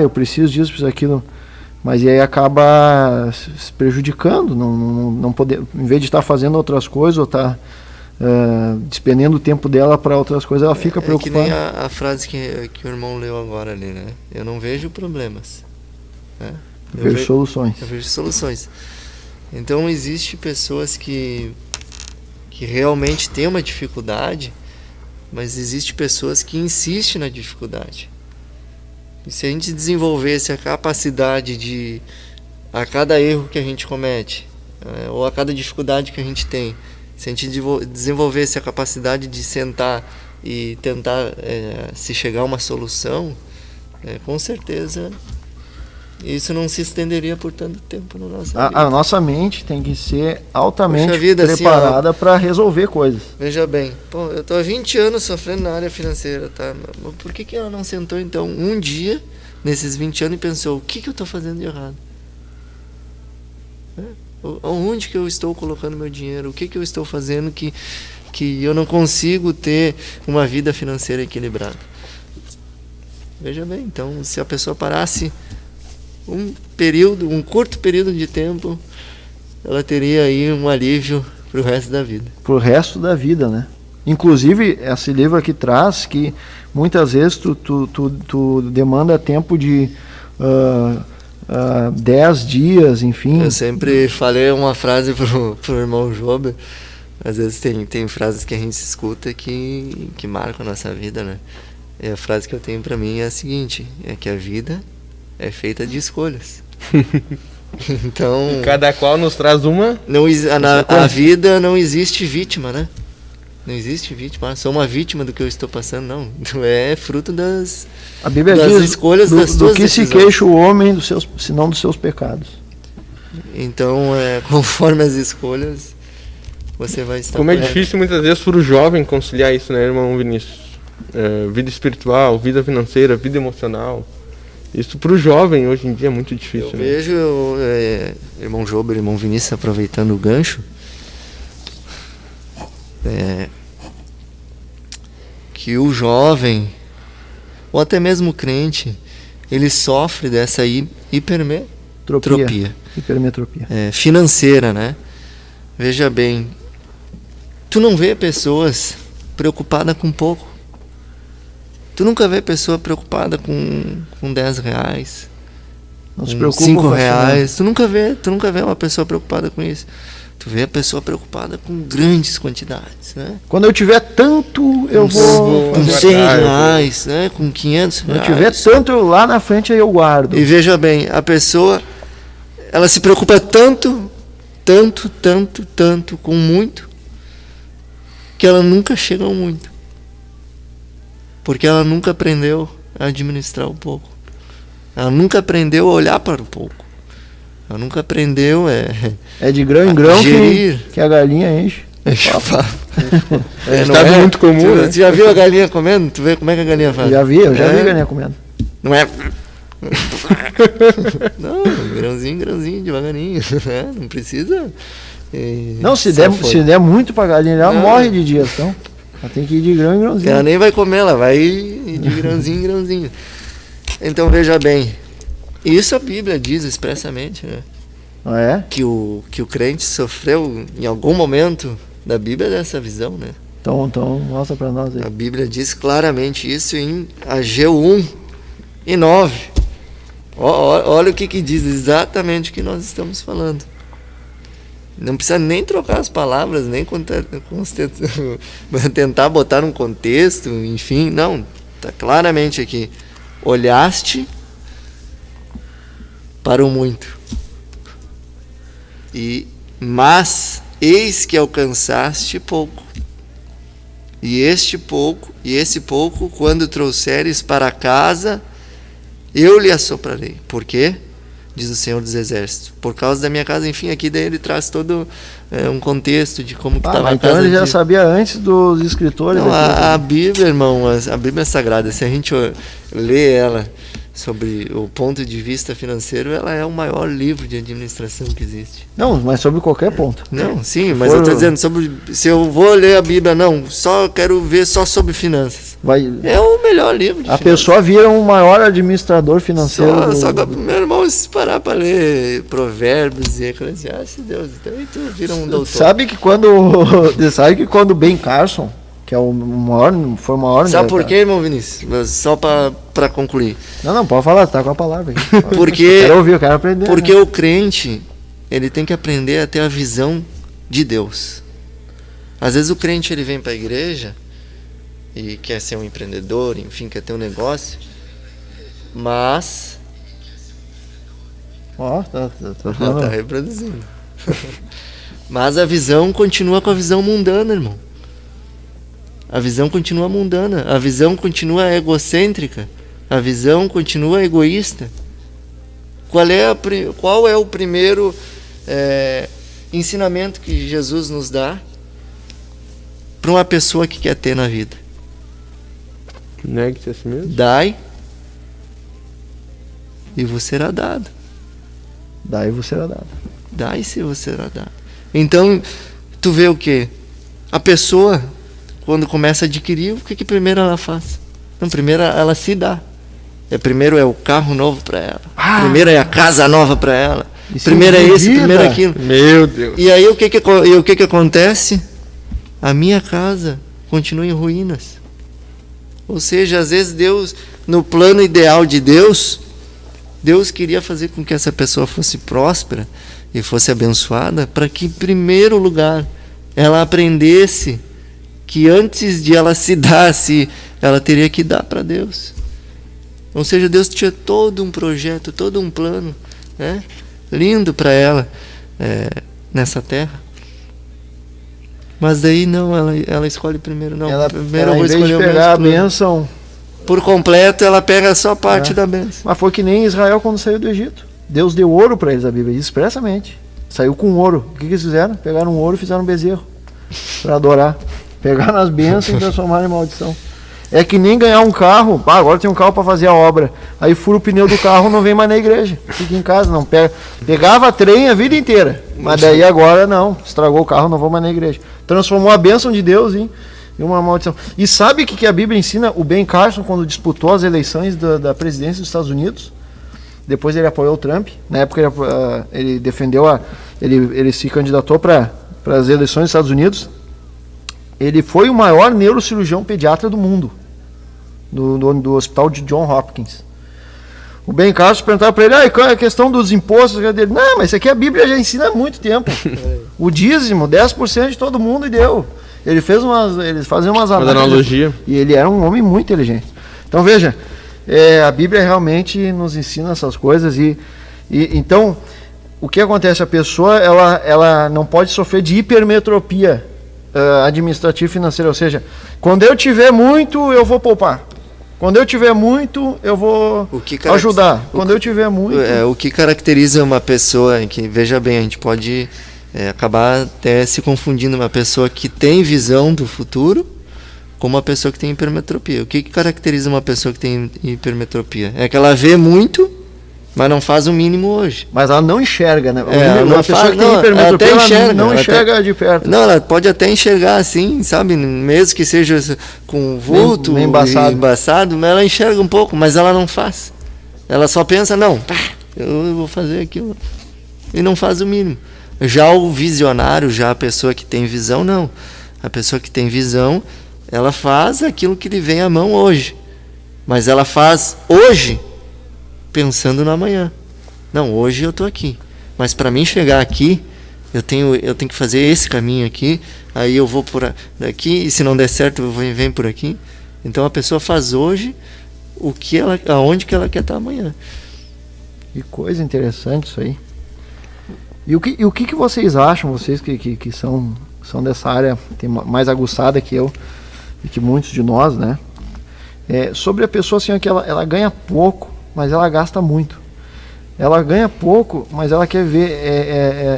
Eu preciso disso, preciso daquilo. Mas e aí acaba se prejudicando, não poder, em vez de estar fazendo outras coisas ou estar despendendo o tempo dela para outras coisas, ela fica preocupada. É que nem a frase que o irmão leu agora ali, né? Eu não vejo problemas, né? Eu vejo soluções. Eu vejo soluções. Então, existe pessoas que realmente têm uma dificuldade, mas existe pessoas que insistem na dificuldade. E se a gente desenvolvesse a capacidade de, a cada erro que a gente comete, ou a cada dificuldade que a gente tem, se a gente desenvolvesse a capacidade de sentar e tentar se chegar a uma solução, com certeza isso não se estenderia por tanto tempo na nossa vida. A nossa mente tem que ser altamente assim, preparada para resolver coisas. Veja bem, eu tô há 20 anos sofrendo na área financeira, tá? Mas por que ela não sentou então um dia nesses 20 anos e pensou, o que eu tô fazendo de errado? Onde que eu estou colocando meu dinheiro? O que eu estou fazendo que que eu não consigo ter uma vida financeira equilibrada. Veja bem, então, se a pessoa parasse um curto período de tempo, ela teria aí um alívio para o resto da vida. Pro resto da vida, né? Inclusive, esse livro aqui traz que muitas vezes tu demanda tempo de 10 dias, enfim. Eu sempre falei uma frase pro irmão Jober. Às vezes tem frases que a gente escuta que marcam a nossa vida, né? E a frase que eu tenho para mim é a seguinte: é que a vida é feita de escolhas. Então, Cada qual nos traz uma. a vida não existe vítima, né? Não existe vítima. Sou uma vítima do que eu estou passando, não. É fruto das A Bíblia das diz escolhas das do tuas que se decisões. queixa o homem senão dos seus pecados. Então, conforme as escolhas, você vai estar. Como é correto. difícil muitas vezes para o jovem conciliar isso, né, irmão Vinícius? Vida espiritual, vida financeira, vida emocional. Isso para o jovem hoje em dia é muito difícil. Eu né? vejo, irmão Jober, irmão Vinícius, aproveitando o gancho, que o jovem, ou até mesmo o crente, ele sofre dessa hipermetropia Hipermetropia. financeira, né? Veja bem, tu não vê pessoas preocupadas com pouco. Tu nunca vê pessoa preocupada com 10 reais, Não se com preocupa 5 com reais. Tu nunca vê uma pessoa preocupada com isso. Tu vê a pessoa preocupada com grandes quantidades, né? Quando eu tiver tanto, eu vou Com fazer. 100 reais, né? Com 500 Quando eu reais. tiver tanto, lá na frente aí eu guardo. E veja bem, a pessoa, ela se preocupa tanto com muito, que ela nunca chega ao muito. Porque ela nunca aprendeu a administrar o pouco. Ela nunca aprendeu a olhar para o pouco. Ela nunca aprendeu É de grão em grão gerir. que a galinha enche. Estado muito comum, né? Tu já viu a galinha comendo? Tu vê como é que a galinha faz? Eu já vi a galinha comendo. Não é? Não, grãozinho, devagarinho. Né? Não precisa. Não, se der muito pra galinha, ela morre de digestão. Ela tem que ir de grão em grãozinho. Ela nem vai comer, ela vai de grãozinho em grãozinho. Então veja bem, isso a Bíblia diz expressamente, né? Não é? Que o crente sofreu em algum momento da Bíblia dessa visão, né? Então mostra pra nós aí. A Bíblia diz claramente isso em Ageu 1:9. Olha o que diz exatamente o que nós estamos falando. Não precisa nem trocar as palavras, nem tentar botar um contexto, enfim, não. Está claramente aqui. Olhaste para o muito. Mas eis que alcançaste pouco. E esse pouco, quando trouxeres para casa, eu lhe assoprarei. Por quê? Diz o Senhor dos Exércitos. Por causa da minha casa, enfim, aqui daí ele traz todo um contexto de como que estava a então casa. ele já sabia antes dos escritores. Não, a Bíblia, irmão, a Bíblia é sagrada. Se a gente lê ela sobre o ponto de vista financeiro, ela é o maior livro de administração que existe. Não, mas sobre qualquer ponto. Não, sim, mas eu estou dizendo se eu vou ler a Bíblia, não, só quero ver só sobre finanças. É o melhor livro de A finanças. pessoa vira um maior administrador financeiro. Só que, meu irmão, se parar para ler Provérbios e Eclesiastes, Deus, então tu vira um doutor. Sabe que quando Ben Carson, que é o maior, foi o maior... Sabe por quê, irmão Vinícius? Só para concluir. Não, pode falar, tá com a palavra aí. Porque, eu quero ouvir, eu quero aprender. Porque o crente, ele tem que aprender a ter a visão de Deus. Às vezes o crente, ele vem para a igreja e quer ser um empreendedor, enfim, quer ter um negócio, mas... Ó, tá reproduzindo. Mas a visão continua com a visão mundana, irmão. A visão continua mundana, a visão continua egocêntrica, a visão continua egoísta. Qual é o primeiro ensinamento que Jesus nos dá para uma pessoa que quer ter na vida? Negue-se a si mesmo. Dai e vos será dado. Daí você será dado. Dai-se e vos será dado. Então, tu vê o quê? A pessoa, quando começa a adquirir, o que primeiro ela faz? Não, primeiro ela se dá. Primeiro é o carro novo para ela. Primeiro é a casa nova para ela. Primeiro é esse, primeiro é aquilo. Meu Deus. E aí o que acontece? A minha casa continua em ruínas. Ou seja, às vezes Deus, no plano ideal de Deus, Deus queria fazer com que essa pessoa fosse próspera e fosse abençoada, para que, em primeiro lugar, ela aprendesse que antes de ela se dar, ela teria que dar para Deus. Ou seja, Deus tinha todo um projeto, todo um plano, né, lindo para ela nessa terra. Mas daí não, ela escolhe primeiro. Não, primeiro eu vou escolher em vez de pegar a bênção por completo, ela pega só parte da bênção. Mas foi que nem Israel quando saiu do Egito. Deus deu ouro para eles, a Bíblia diz expressamente. Saiu com ouro. O que eles fizeram? Pegaram um ouro e fizeram um bezerro para adorar. Pegaram as bênçãos e transformaram em maldição. É que nem ganhar um carro. Agora tem um carro para fazer a obra. Aí fura o pneu do carro, não vem mais na igreja. Fica em casa, não pega. Pegava trem a vida inteira. Mas daí agora não. Estragou o carro, não vou mais na igreja. Transformou a bênção de Deus em uma maldição. E sabe o que a Bíblia ensina? O Ben Carson, quando disputou as eleições da presidência dos Estados Unidos, depois ele apoiou o Trump. Na época ele defendeu ele se candidatou para as eleições dos Estados Unidos. Ele foi o maior neurocirurgião pediatra do mundo, do hospital de John Hopkins. O Ben Carson perguntava para ele, qual é a questão dos impostos? Dele, não, mas isso aqui a Bíblia já ensina há muito tempo. O dízimo, 10% de todo mundo e deu. Ele fazia umas analogias. E ele era um homem muito inteligente. Então veja, a Bíblia realmente nos ensina essas coisas e então o que acontece? A pessoa ela não pode sofrer de hipermetropia administrativa e financeira, ou seja, quando eu tiver muito eu vou poupar, quando eu tiver muito eu vou ajudar, quando eu tiver muito... O que caracteriza uma pessoa que, veja bem, a gente pode acabar até se confundindo, uma pessoa que tem visão do futuro com uma pessoa que tem hipermetropia. O que caracteriza uma pessoa que tem hipermetropia? É que ela vê muito, mas não faz o mínimo hoje. Mas ela não enxerga, né? Uma pessoa que tem hipermetropia, ela não enxerga de perto. Não, ela pode até enxergar assim, sabe? Mesmo que seja com vulto, meio embaçado, mas ela enxerga um pouco, mas ela não faz. Ela só pensa, não, eu vou fazer aquilo. E não faz o mínimo. Já o visionário, já a pessoa que tem visão, não. A pessoa que tem visão, ela faz aquilo que lhe vem à mão hoje. Mas ela faz hoje pensando no amanhã. Não, hoje eu estou aqui. Mas para mim chegar aqui, eu tenho que fazer esse caminho aqui, aí eu vou por daqui, e se não der certo, eu venho por aqui. Então a pessoa faz hoje aonde que ela quer estar amanhã. Que coisa interessante isso aí. E o que vocês acham, vocês que são dessa área mais aguçada que eu e que muitos de nós, né? Sobre a pessoa assim, que ela ganha pouco, mas ela gasta muito. Ela ganha pouco, mas ela quer ver,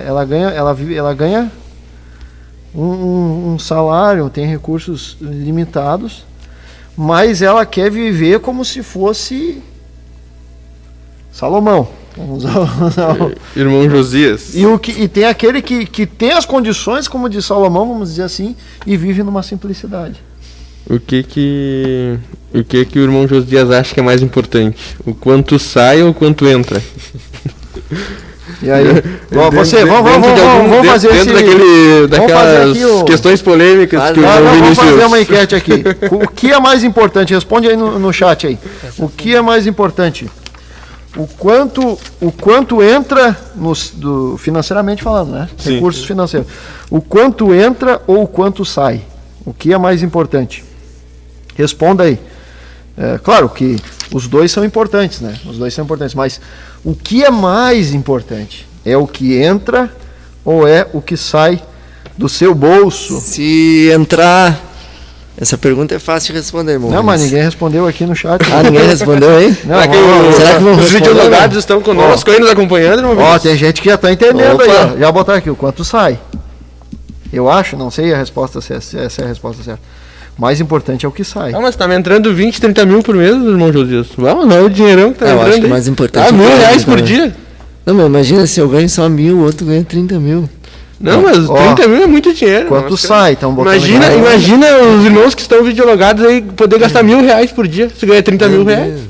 ela ganha um salário, tem recursos limitados, mas ela quer viver como se fosse Salomão. Irmão Josias. E tem aquele que tem as condições como de Salomão, vamos dizer assim, e vive numa simplicidade. O que o irmão Josias acha que é mais importante? O quanto sai ou o quanto entra? E aí, vamos fazer daquelas questões polêmicas que vamos fazer uma enquete aqui. O que é mais importante? Responde aí no chat aí. O que é mais importante? O quanto entra financeiramente falando, né? Sim. Recursos financeiros. O quanto entra ou o quanto sai? O que é mais importante? Responda aí. Claro que os dois são importantes, né? Os dois são importantes, mas o que é mais importante? É o que entra ou é o que sai do seu bolso? Se entrar... Essa pergunta é fácil de responder, irmão. Não, mas ninguém respondeu aqui no chat. Ninguém respondeu aí? Não, será que os videologados estão conosco aí nos acompanhando, irmão? Tem gente que já está entendendo aí, ó. Já botar aqui o quanto sai. Eu acho, não sei a resposta, se essa é a resposta certa. Mais importante é o que sai. Mas tá me entrando 20, 30 mil por mês, irmão Josias. Vamos, não é o dinheirão que tá entrando. Eu acho que é mais importante. R$1.000 por dia? Não, mas imagina se eu ganho só 1.000, o outro ganha 30 mil. Não, mas 30 mil é muito dinheiro. Quanto nossa, sai? Então, imagina os irmãos que estão videologados aí poder gastar R$1.000 por dia. Se ganha 30 mil reais.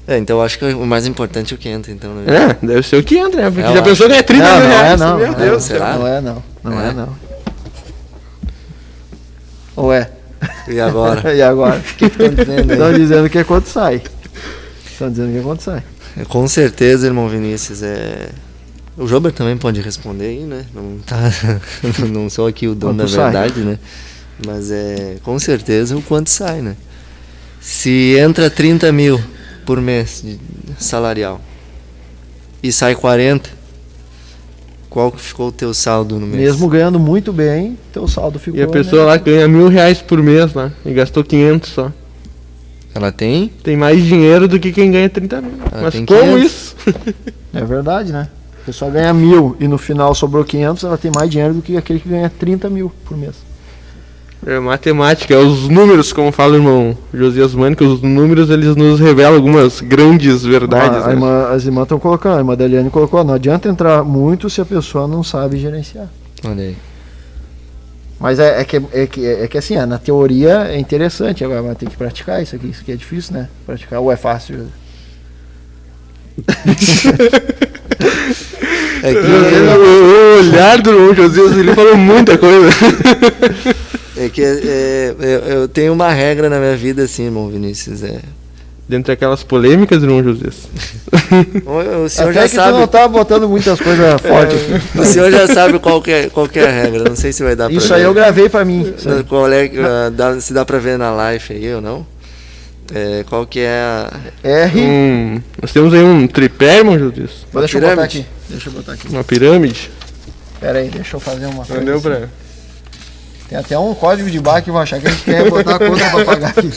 Então eu acho que o mais importante é o que entra, então, né? Deve ser o que entra, né? Porque Eu já pensou ganhar 30 mil reais? Não, Meu Deus. será? Não é não. Não é não. Ou é? E agora? E agora? O que estão dizendo aí? Estão dizendo que é quanto sai. Estão dizendo que é quanto sai. Com certeza, irmão Vinícius, o Jober também pode responder aí, né? Não sou aqui o dono Quanto da verdade, né? Mas com certeza o quanto sai, né? Se entra 30 mil por mês de salarial e sai 40, qual que ficou o teu saldo no mês? Mesmo ganhando muito bem, teu saldo ficou... E a pessoa lá ganha R$1.000 por mês lá e gastou 500 só. Ela tem? Tem mais dinheiro do que quem ganha 30 mil. Ela Mas tem como 500? isso? É verdade, né? A pessoa ganha 1.000 e no final sobrou 500, ela tem mais dinheiro do que aquele que ganha 30 mil por mês. É matemática, é os números, como fala o irmão Josias Mânica, os números eles nos revelam algumas grandes verdades. As irmãs estão colocando, a irmã da Eliane colocou, não adianta entrar muito se a pessoa não sabe gerenciar. Olha aí. Mas é que assim, na teoria é interessante, agora vai ter que praticar isso aqui é difícil, né? Praticar ou é fácil? O olhar do irmão Josias, ele falou muita coisa. Eu tenho uma regra na minha vida assim, irmão Vinícius, Dentro daquelas polêmicas, irmão Josias. O senhor Até já que sabe. tu não tá botando muitas coisas fortes aqui. O senhor já sabe qual que é a regra. Não sei se vai dar pra Isso ver. aí eu gravei pra mim. Se dá pra ver na live aí ou não? Qual que é a... R. Nós temos aí um tripé, irmão Josias. Deixa eu botar aqui. Uma pirâmide. Pera aí, deixa eu fazer uma coisa. Não deu pra... Tem até um código de barra que eu vou achar que a gente quer botar a conta pra pagar aqui.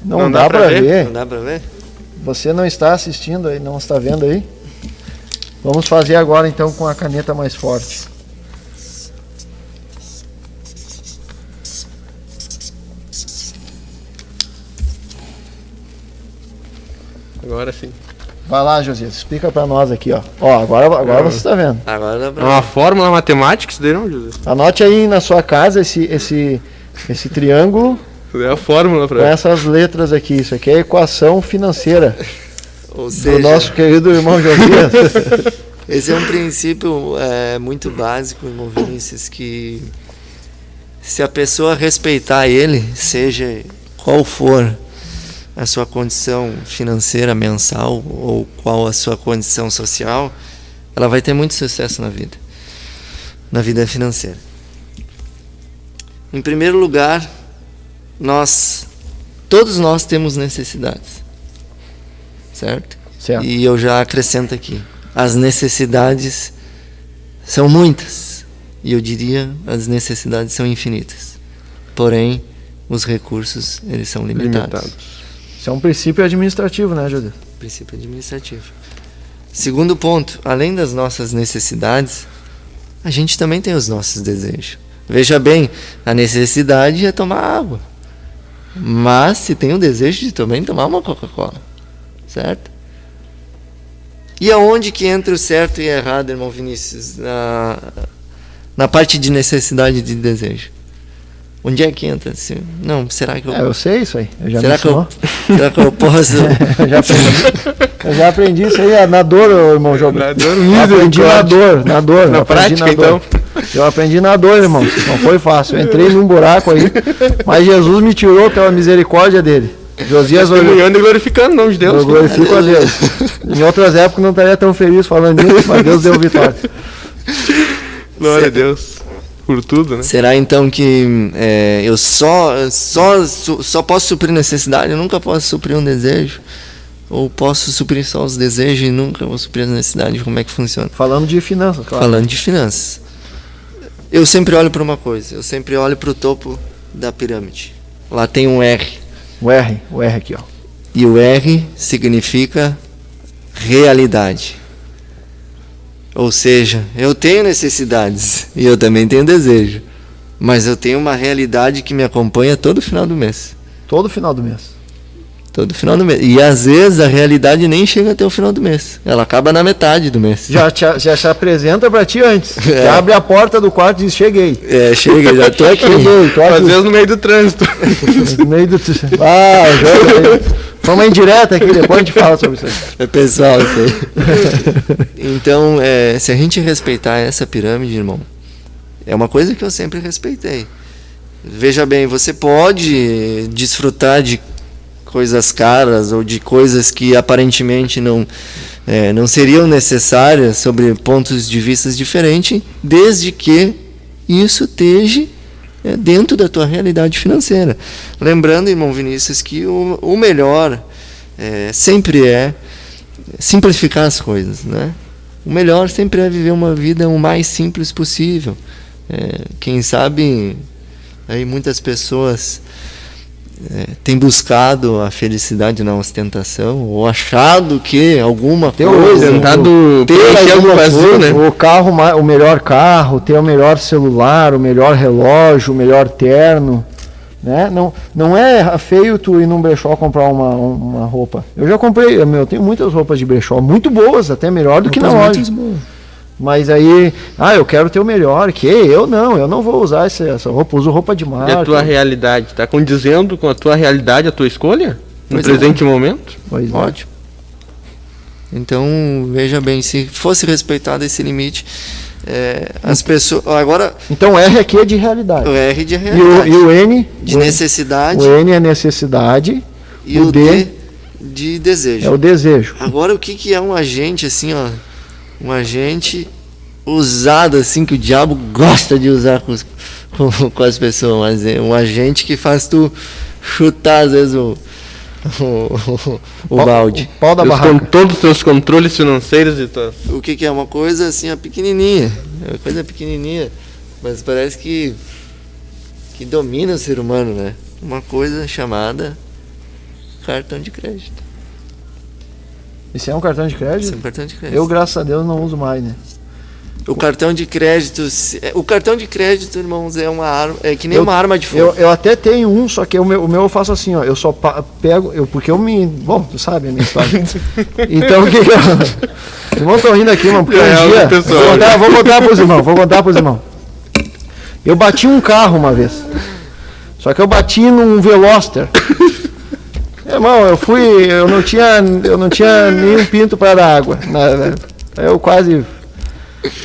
Não dá pra ver. Não dá pra ver? Você não está assistindo aí, não está vendo aí? Vamos fazer agora então com a caneta mais forte. Agora sim. Vai lá, Josias, explica pra nós aqui, ó. Ó, agora você está vendo. Agora dá É pra uma fórmula matemática isso daí, não, Josias? Anote aí na sua casa esse triângulo Isso daí é a fórmula com pra... essas letras aqui. Isso aqui é a equação financeira Ou do seja, nosso querido irmão Josias. esse é um princípio muito básico, irmão Vinícius, que se a pessoa respeitar ele, seja qual for a sua condição financeira mensal ou qual a sua condição social, ela vai ter muito sucesso na vida financeira. Em primeiro lugar, todos nós temos necessidades, certo? Certo. E eu já acrescento aqui, as necessidades são muitas, e eu diria, as necessidades são infinitas. Porém, os recursos, eles são limitados. Isso é um princípio administrativo, né, Josias? Princípio administrativo. Segundo ponto, além das nossas necessidades, a gente também tem os nossos desejos. Veja bem, a necessidade é tomar água. Mas se tem o desejo de também tomar uma Coca-Cola, certo? E aonde que entra o certo e errado, irmão Vinícius? Na parte de necessidade e de desejo. Onde é que entra? Não, será que eu... Eu sei isso aí. Eu já será que eu posso... Eu já aprendi isso aí na dor, irmão João. Aprendi na dor. Na prática, então. Eu aprendi na dor, irmão. Não foi fácil. Eu entrei num buraco aí, mas Jesus me tirou pela misericórdia dele. Josias olhando e glorificando o nome de Deus. Eu glorifico a Deus. Em outras épocas não estaria tão feliz falando isso, mas Deus deu vitória. Glória a Deus. Por tudo, né? Será então que eu só posso suprir necessidade, eu nunca posso suprir um desejo? Ou posso suprir só os desejos e nunca vou suprir as necessidades? Como é que funciona? Falando de finanças, claro. Falando de finanças. Eu sempre olho para uma coisa, eu sempre olho para o topo da pirâmide. Lá tem um R. O R aqui, ó. E o R significa realidade. Ou seja, eu tenho necessidades e eu também tenho desejo, mas eu tenho uma realidade que me acompanha todo final do mês. Todo final do mês. Todo final do mês. E às vezes a realidade nem chega até o final do mês. Ela acaba na metade do mês. Já se apresenta pra ti antes. Já abre a porta do quarto e diz, cheguei. Cheguei, já tô aqui. Às vezes no meio do trânsito. No meio do... Foi uma indireta aqui, depois a gente fala sobre isso aí. É pessoal isso aí. Então, se a gente respeitar essa pirâmide, irmão, é uma coisa que eu sempre respeitei. Veja bem, você pode desfrutar de coisas caras ou de coisas que aparentemente não seriam necessárias sobre pontos de vista diferentes, desde que isso esteja dentro da tua realidade financeira. Lembrando, irmão Vinícius, que o melhor sempre é simplificar as coisas, né? O melhor sempre é viver uma vida o mais simples possível. Quem sabe aí muitas pessoas têm buscado a felicidade na ostentação ou achado que alguma coisa tentado ter algum vazio, né? O carro, o melhor carro, ter o melhor celular, o melhor relógio, o melhor terno, né? Não é feio tu ir num brechó comprar uma roupa. Eu já comprei, eu tenho muitas roupas de brechó, muito boas, até melhor do que na loja. Mas aí, eu quero ter o melhor, eu não vou usar essa roupa, uso roupa de marca. E a tua realidade, está condizendo com a tua realidade, a tua escolha? No presente momento? Pois ótimo. Então, veja bem, se fosse respeitado esse limite, as pessoas... Agora, então, o R aqui é de realidade. O R de realidade. E o N? De necessidade. O N é necessidade. E o D de desejo. É o desejo. Agora, o que é um agente, assim, ó... Um agente usado, assim, que o diabo gosta de usar com as pessoas, mas é um agente que faz tu chutar, às vezes, o balde. O pau da barraca. Com todos os teus controles financeiros e tudo. O que é uma coisa, assim, pequenininha. É uma coisa pequenininha, mas parece que domina o ser humano, né? Uma coisa chamada cartão de crédito. Esse é um cartão de crédito? Esse é um cartão de crédito. Eu, graças a Deus, não uso mais, né? O cartão de crédito, irmãos, é uma arma, é que nem uma arma de fogo. Eu até tenho um, só que o meu eu faço assim, ó, eu só pego, porque eu me... Bom, tu sabe a minha história. Então, o que eu... Os irmãos estão rindo aqui, mano, porque um dia... Vou contar pros irmãos. Eu bati um carro uma vez. Só que eu bati num Veloster. Irmão, eu não tinha nenhum pinto para dar água. Eu quase...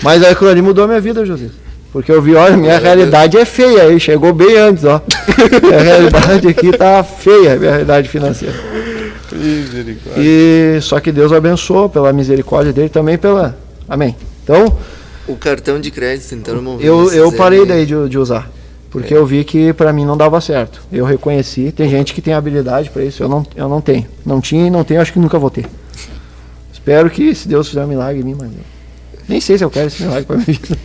Mas aquilo ali mudou a minha vida, José. Porque eu vi, olha, minha realidade é feia. Aí chegou bem antes, ó. Minha realidade aqui tá feia, minha realidade financeira. Misericórdia. E só que Deus abençoou pela misericórdia dele, também pela... Amém. Então... O cartão de crédito, então, irmão. Eu parei daí de usar. Porque eu vi que para mim não dava certo. Eu reconheci. Tem gente que tem habilidade para isso. Eu não tenho. Não tinha e não tenho. Acho que nunca vou ter. Espero que, se Deus fizer um milagre em mim, mas nem sei se eu quero esse milagre para minha vida.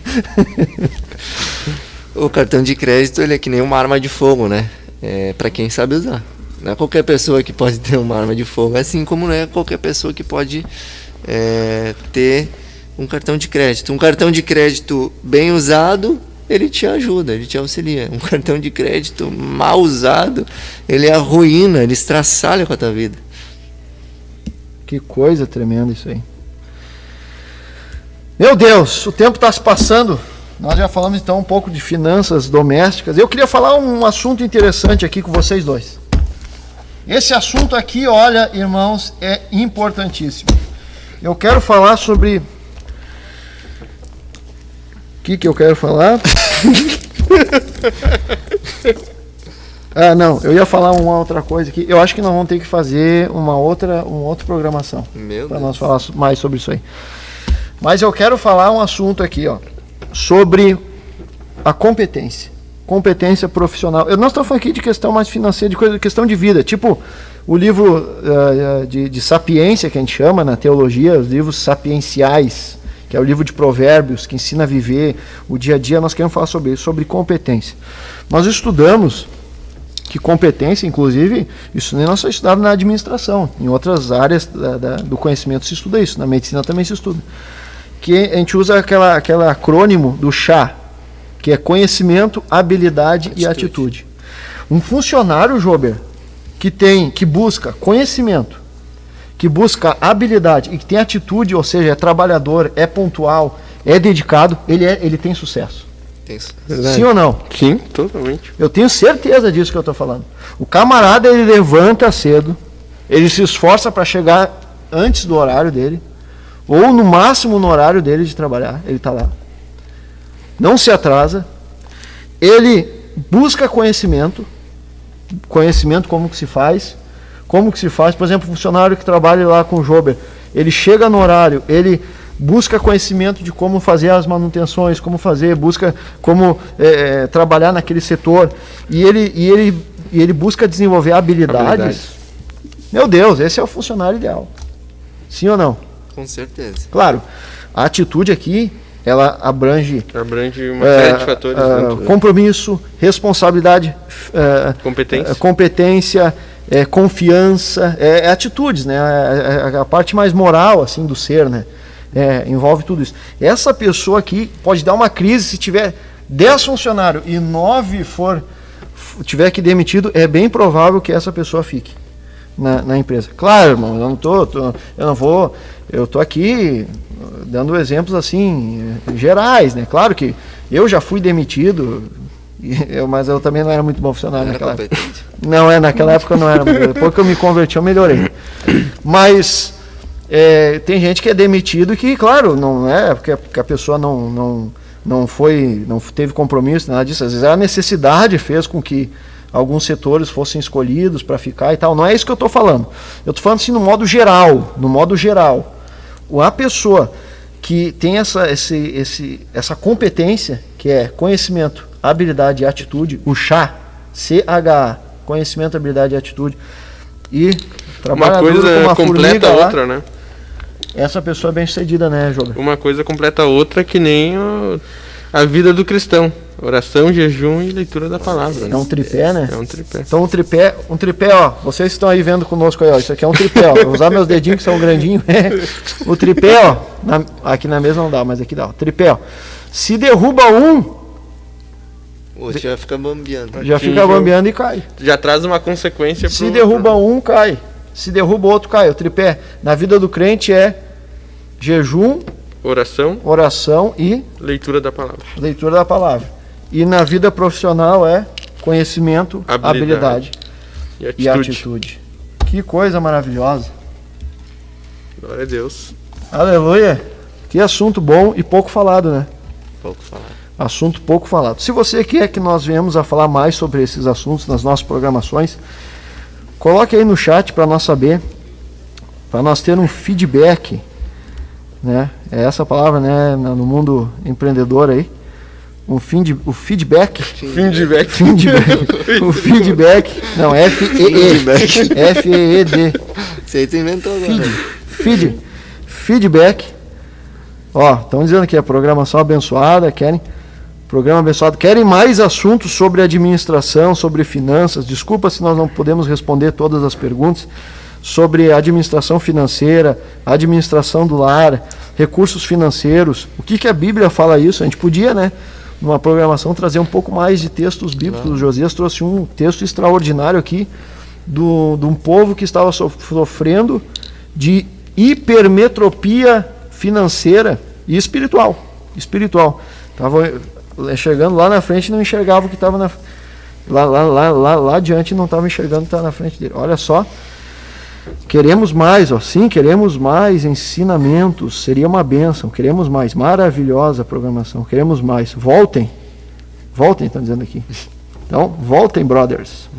O cartão de crédito, ele é que nem uma arma de fogo, né? Para quem sabe usar. Não é qualquer pessoa que pode ter uma arma de fogo. Assim como não é qualquer pessoa que pode ter um cartão de crédito. Um cartão de crédito bem usado, ele te ajuda, ele te auxilia. Um cartão de crédito mal usado, ele arruína, ele estraçalha com a tua vida. Que coisa tremenda isso aí. Meu Deus, o tempo está se passando. Nós já falamos então um pouco de finanças domésticas. Eu queria falar um assunto interessante aqui com vocês dois. Esse assunto aqui, olha, irmãos, é importantíssimo. Eu quero falar sobre... O que eu quero falar? Não, eu ia falar uma outra coisa aqui. Eu acho que nós vamos ter que fazer uma outra programação para nós falar mais sobre isso aí. Mas eu quero falar um assunto aqui, ó, sobre a competência profissional. Nós estamos falando aqui de questão mais financeira, de questão de vida, tipo o livro de sapiência que a gente chama na teologia, os livros sapienciais, que é o livro de Provérbios, que ensina a viver o dia a dia. Nós queremos falar sobre isso, sobre competência. Nós estudamos que competência, inclusive, isso nem nós só estudamos na administração, em outras áreas do conhecimento se estuda isso, na medicina também se estuda. Que a gente usa aquele acrônimo do CHA, que é conhecimento, habilidade e atitude. Um funcionário, Jober, que busca conhecimento, que busca habilidade e que tem atitude, ou seja, é trabalhador, é pontual, é dedicado, ele tem sucesso. Verdade. Sim ou não? Sim, totalmente. Eu tenho certeza disso que eu estou falando. O camarada, ele levanta cedo, ele se esforça para chegar antes do horário dele, ou no máximo no horário dele de trabalhar, ele está lá. Não se atrasa, ele busca conhecimento como que se faz, por exemplo, o funcionário que trabalha lá com o Jober, ele chega no horário, ele busca conhecimento de como fazer as manutenções, busca como trabalhar naquele setor, e ele busca desenvolver habilidades. Meu Deus, esse é o funcionário ideal. Sim ou não? Com certeza. Claro, a atitude aqui, ela abrange uma série de fatores. Compromisso, responsabilidade, competência, confiança, atitudes, né? A parte mais moral assim do ser, né? Envolve tudo isso. Essa pessoa aqui pode dar uma crise se tiver 10 funcionários e 9 tiver que demitido, é bem provável que essa pessoa fique na empresa. Claro, irmão, eu tô aqui dando exemplos assim gerais, né? Claro que eu já fui demitido, mas eu também não era muito bom funcionário naquela época. Naquela época eu não era. Depois que eu me converti, eu melhorei. Mas tem gente que é demitido que, claro, não é porque a pessoa não teve compromisso, nada disso. Às vezes a necessidade fez com que alguns setores fossem escolhidos para ficar e tal. Não é isso que eu estou falando. Eu estou falando assim no modo geral. A pessoa que tem essa competência, que é conhecimento, habilidade e atitude, o CHA, conhecimento, habilidade e atitude, e trabalha uma coisa com uma completa a lá, outra, né? Essa pessoa é bem sucedida, né, Joga? Uma coisa completa a outra, que nem a vida do cristão. Oração, jejum e leitura da palavra. É um tripé, né? É um tripé. Então um tripé, ó. Vocês que estão aí vendo conosco aí, ó. Isso aqui é um tripé, ó. Vou usar meus dedinhos que são grandinhos. O tripé, ó. Aqui na mesa não dá, mas aqui dá. Ó. Tripé, ó. Se derruba um, o outro já fica bambeando. Já fica bambeando e cai. Já traz uma consequência. Se derruba um, cai. Se derruba outro, cai. O tripé na vida do crente é jejum, oração e leitura da palavra. E na vida profissional é conhecimento, habilidade e atitude. Que coisa maravilhosa. Glória a Deus. Aleluia. Que assunto bom e pouco falado, né? Pouco falado. Assunto pouco falado. Se você quer que nós venhamos a falar mais sobre esses assuntos nas nossas programações, coloque aí no chat para nós saber, para nós ter um feedback, né? É essa palavra, né? No mundo empreendedor aí. O feedback. O feedback. Não, F-E-E-D. Você aí tu inventou agora. Feedback. Ó, estão dizendo que é programação abençoada, programa abençoado. Querem mais assuntos sobre administração, sobre finanças. Desculpa se nós não podemos responder todas as perguntas. Sobre administração financeira, administração do lar, recursos financeiros. O que a Bíblia fala isso? A gente podia, né? Numa programação, trazer um pouco mais de textos bíblicos. O Josias trouxe um texto extraordinário aqui de um povo que estava sofrendo de hipermetropia financeira e espiritual. Estava chegando lá na frente e não enxergava o que estava lá adiante, não estava enxergando o que estava na frente dele. Olha só, queremos mais, queremos mais ensinamentos, seria uma bênção, queremos mais, maravilhosa programação, queremos mais, voltem, estão dizendo aqui. Então, voltem, brothers,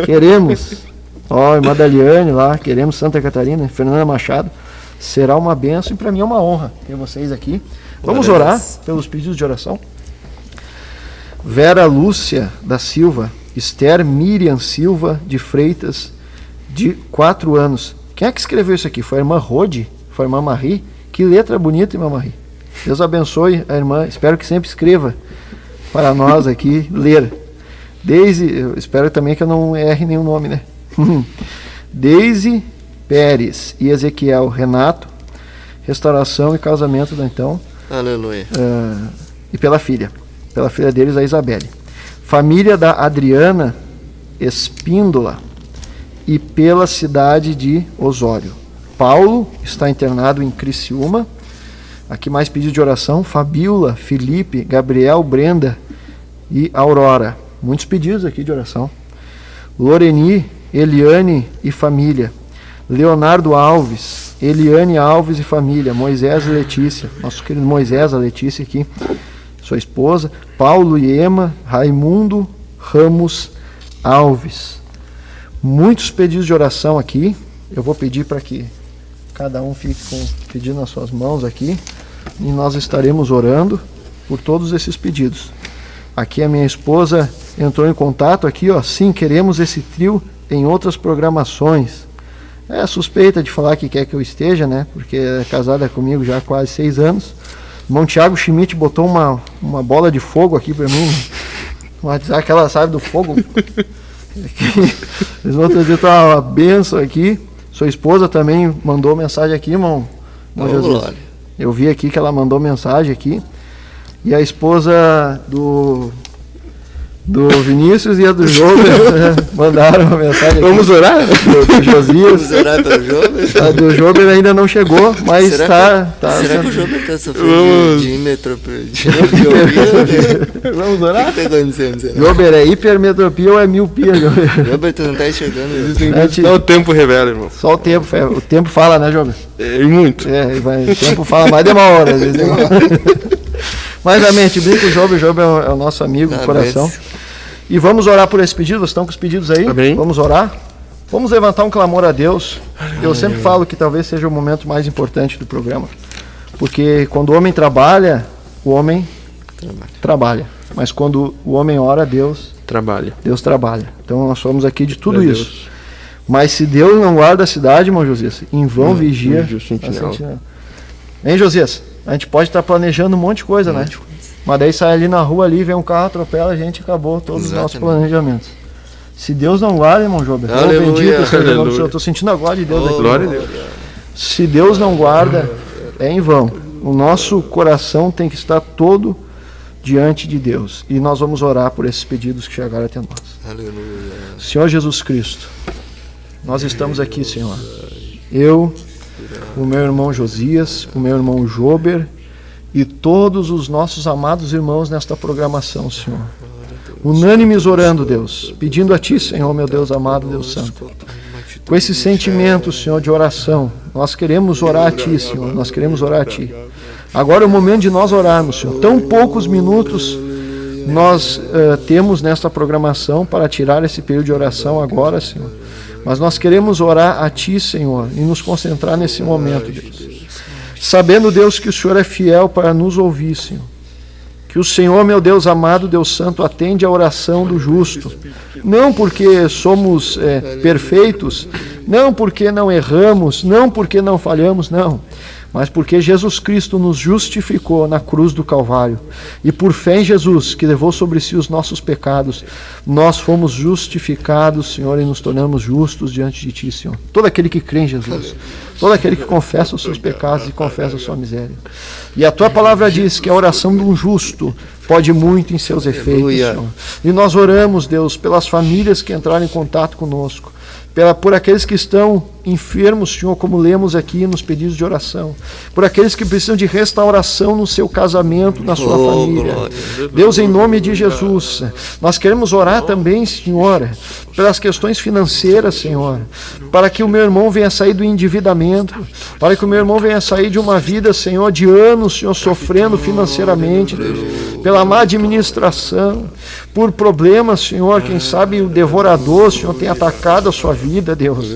queremos, irmã Daliane lá, queremos Santa Catarina, Fernanda Machado, será uma bênção e para mim é uma honra ter vocês aqui. Vamos orar pelos pedidos de oração. Vera Lúcia da Silva, Esther Miriam Silva de Freitas, de 4 anos. Quem é que escreveu isso aqui? Foi a irmã Rode? Foi a irmã Marie? Que letra bonita, irmã Marie. Deus abençoe a irmã. Espero que sempre escreva para nós aqui ler. Deise, eu espero também que eu não erre nenhum nome, né? Deise Pérez e Ezequiel Renato, restauração e casamento do então. Aleluia. E pela filha deles, a Isabelle. Família da Adriana Espíndola e pela cidade de Osório. Paulo está internado em Criciúma. Aqui mais pedido de oração: Fabiola, Felipe, Gabriel, Brenda e Aurora. Muitos pedidos aqui de oração. Loreni, Eliane e família. Leonardo Alves, Eliane Alves e família. Moisés e Letícia, nosso querido Moisés, a Letícia aqui, sua esposa. Paulo e Ema, Raimundo Ramos Alves. Muitos pedidos de oração aqui. Eu vou pedir para que cada um fique com pedido nas suas mãos aqui, e nós estaremos orando por todos esses pedidos. Aqui a minha esposa entrou em contato aqui, ó. Sim, queremos esse trio em outras programações. É suspeita de falar que quer que eu esteja, né? Porque é casada comigo já há quase 6 anos. O irmão Tiago Schmidt botou uma bola de fogo aqui para mim. No WhatsApp, aquela, sabe, do fogo. Eles vão trazer uma bênção aqui. Sua esposa também mandou mensagem aqui, irmão Jesus. Eu vi aqui que ela mandou mensagem aqui. E a esposa do Vinícius e a do Jober mandaram uma mensagem aqui. Vamos orar? Do Josias. Vamos orar pelo Jober? A do Jober ainda não chegou, mas será será que o Jober está sofrendo de metropia? Vamos orar? O que está acontecendo? Jober, é hipermetropia ou é miopia, Jober? Jober, tu não está enxergando. Só o tempo revela, irmão. Só o tempo fala, né, Jober? E muito. O tempo fala mais de uma hora. Às vezes. Mas a mente brinca, o Jober é o nosso amigo do coração. E vamos orar por esse pedido. Vocês estão com os pedidos aí? Amém. Vamos orar? Vamos levantar um clamor a Deus. Eu sempre falo que talvez seja o momento mais importante do programa. Porque quando o homem trabalha, o homem trabalha. Mas quando o homem ora, Deus trabalha. Então nós somos aqui de tudo isso. Deus. Mas se Deus não guarda a cidade, irmão Josias, em vão vigia a sentinela. Hein, Josias? A gente pode estar planejando um monte de coisa, né? Mas daí sai ali na rua, ali vem um carro, atropela a gente e acabou todos os nossos planejamentos. Se Deus não guarda, irmão Jober, bendito seja o nome do Senhor. Eu estou sentindo a glória de Deus aqui. Glória a Deus. Se Deus não guarda, é em vão. O nosso coração tem que estar todo diante de Deus. E nós vamos orar por esses pedidos que chegaram até nós. Aleluia. Senhor Jesus Cristo, nós estamos aqui, Senhor. Eu, o meu irmão Josias, o meu irmão Jober e todos os nossos amados irmãos nesta programação, Senhor. Unânimes orando, Deus, pedindo a Ti, Senhor, meu Deus amado, Deus Santo. Com esse sentimento, Senhor, de oração, nós queremos orar a Ti, Senhor, nós queremos orar a Ti. Agora é o momento de nós orarmos, Senhor. Tão poucos minutos nós temos nesta programação para tirar esse período de oração agora, Senhor. Mas nós queremos orar a Ti, Senhor, e nos concentrar nesse momento, Deus. Sabendo, Deus, que o Senhor é fiel para nos ouvir, Senhor. Que o Senhor, meu Deus amado, Deus Santo, atende a oração do justo. Não porque somos perfeitos, não porque não erramos, não porque não falhamos, não. Mas porque Jesus Cristo nos justificou na cruz do Calvário. E por fé em Jesus, que levou sobre si os nossos pecados, nós fomos justificados, Senhor, e nos tornamos justos diante de Ti, Senhor. Todo aquele que crê em Jesus, todo aquele que confessa os seus pecados e confessa a sua miséria. E a Tua palavra diz que a oração de um justo pode muito em seus efeitos, Senhor. E nós oramos, Deus, pelas famílias que entraram em contato conosco, por aqueles que estão enfermos, Senhor, como lemos aqui nos pedidos de oração, por aqueles que precisam de restauração no seu casamento, na sua família. Deus, em nome de Jesus, nós queremos orar também, Senhor, pelas questões financeiras, Senhor, para que o meu irmão venha sair do endividamento, para que o meu irmão venha sair de uma vida, Senhor, de anos, Senhor, sofrendo financeiramente, Deus, pela má administração, por problemas, Senhor, quem sabe o devorador, Senhor, tem atacado a sua vida, Deus.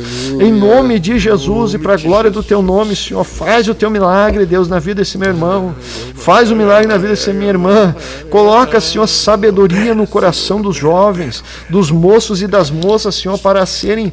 Em nome de Jesus e para a glória do Teu nome, Senhor, faz o Teu milagre, Deus, na vida desse meu irmão. Faz o milagre na vida dessa minha irmã. Coloca, Senhor, sabedoria no coração dos jovens, dos moços e das moças, Senhor, para serem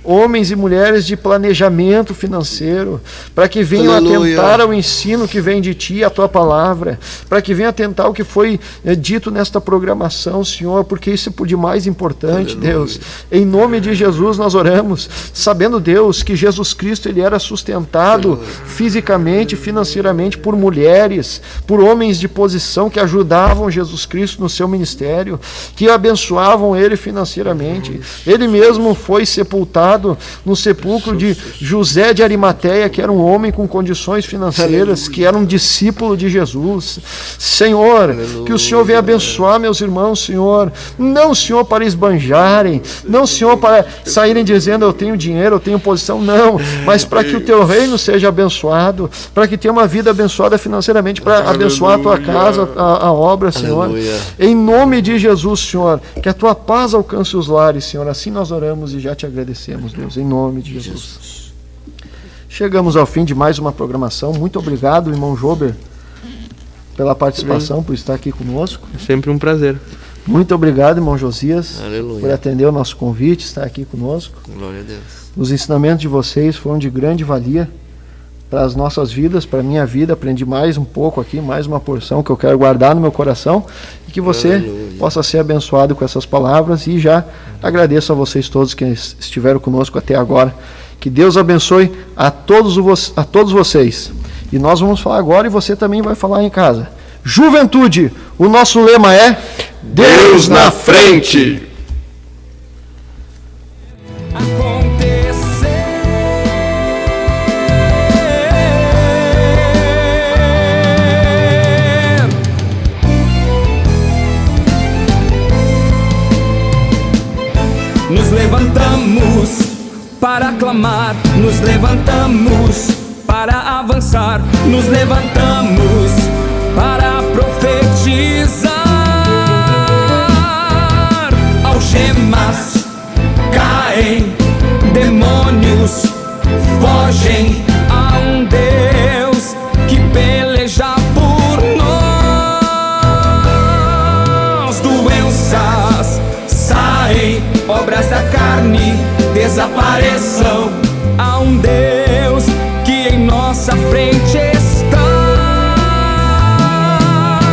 homens e mulheres de planejamento financeiro, para que venham atentar ao ensino que vem de Ti, a Tua palavra, para que venham atentar ao que foi dito nesta programação, Senhor, porque isso é por demais importante, Deus. Em nome de Jesus nós oramos, sabendo, Deus, que Jesus Cristo ele era sustentado fisicamente, financeiramente por mulheres, por homens de posição que ajudavam Jesus Cristo no seu ministério, que abençoavam ele financeiramente. Ele mesmo foi sepultado no sepulcro de José de Arimateia, que era um homem com condições financeiras, que era um discípulo de Jesus. Senhor, que o Senhor venha abençoar meus irmãos, Senhor, não, Senhor, para esbanjarem, não, Senhor, para saírem dizendo eu tenho dinheiro, eu tenho posição, não, mas para que o Teu reino seja abençoado, para que tenha uma vida abençoada financeiramente, para abençoar a Tua casa, a obra, Senhor. Em nome de Jesus, Senhor, que a Tua paz alcance os lares, Senhor, assim nós oramos e já Te agradecemos, Deus, em nome de Jesus. Chegamos ao fim de mais uma programação. Muito obrigado, irmão Jober, pela participação, por estar aqui conosco. É sempre um prazer. Muito obrigado, irmão Josias, Aleluia. por atender o nosso convite, estar aqui conosco. Glória a Deus. Os ensinamentos de vocês foram de grande valia para as nossas vidas, para a minha vida. Aprendi mais um pouco aqui, mais uma porção que eu quero guardar no meu coração, e que você possa ser abençoado com essas palavras. E já agradeço a vocês todos que estiveram conosco até agora. Que Deus abençoe a todos vocês. E nós vamos falar agora, e você também vai falar em casa. Juventude, o nosso lema é Deus na frente! Nos levantamos para clamar, nos levantamos para avançar, nos levantamos para profetizar. Algemas caem, demônios fogem, a um Deus que peleja por nós. Doenças saem, obras da carne desapareçam, a um Deus que em nossa frente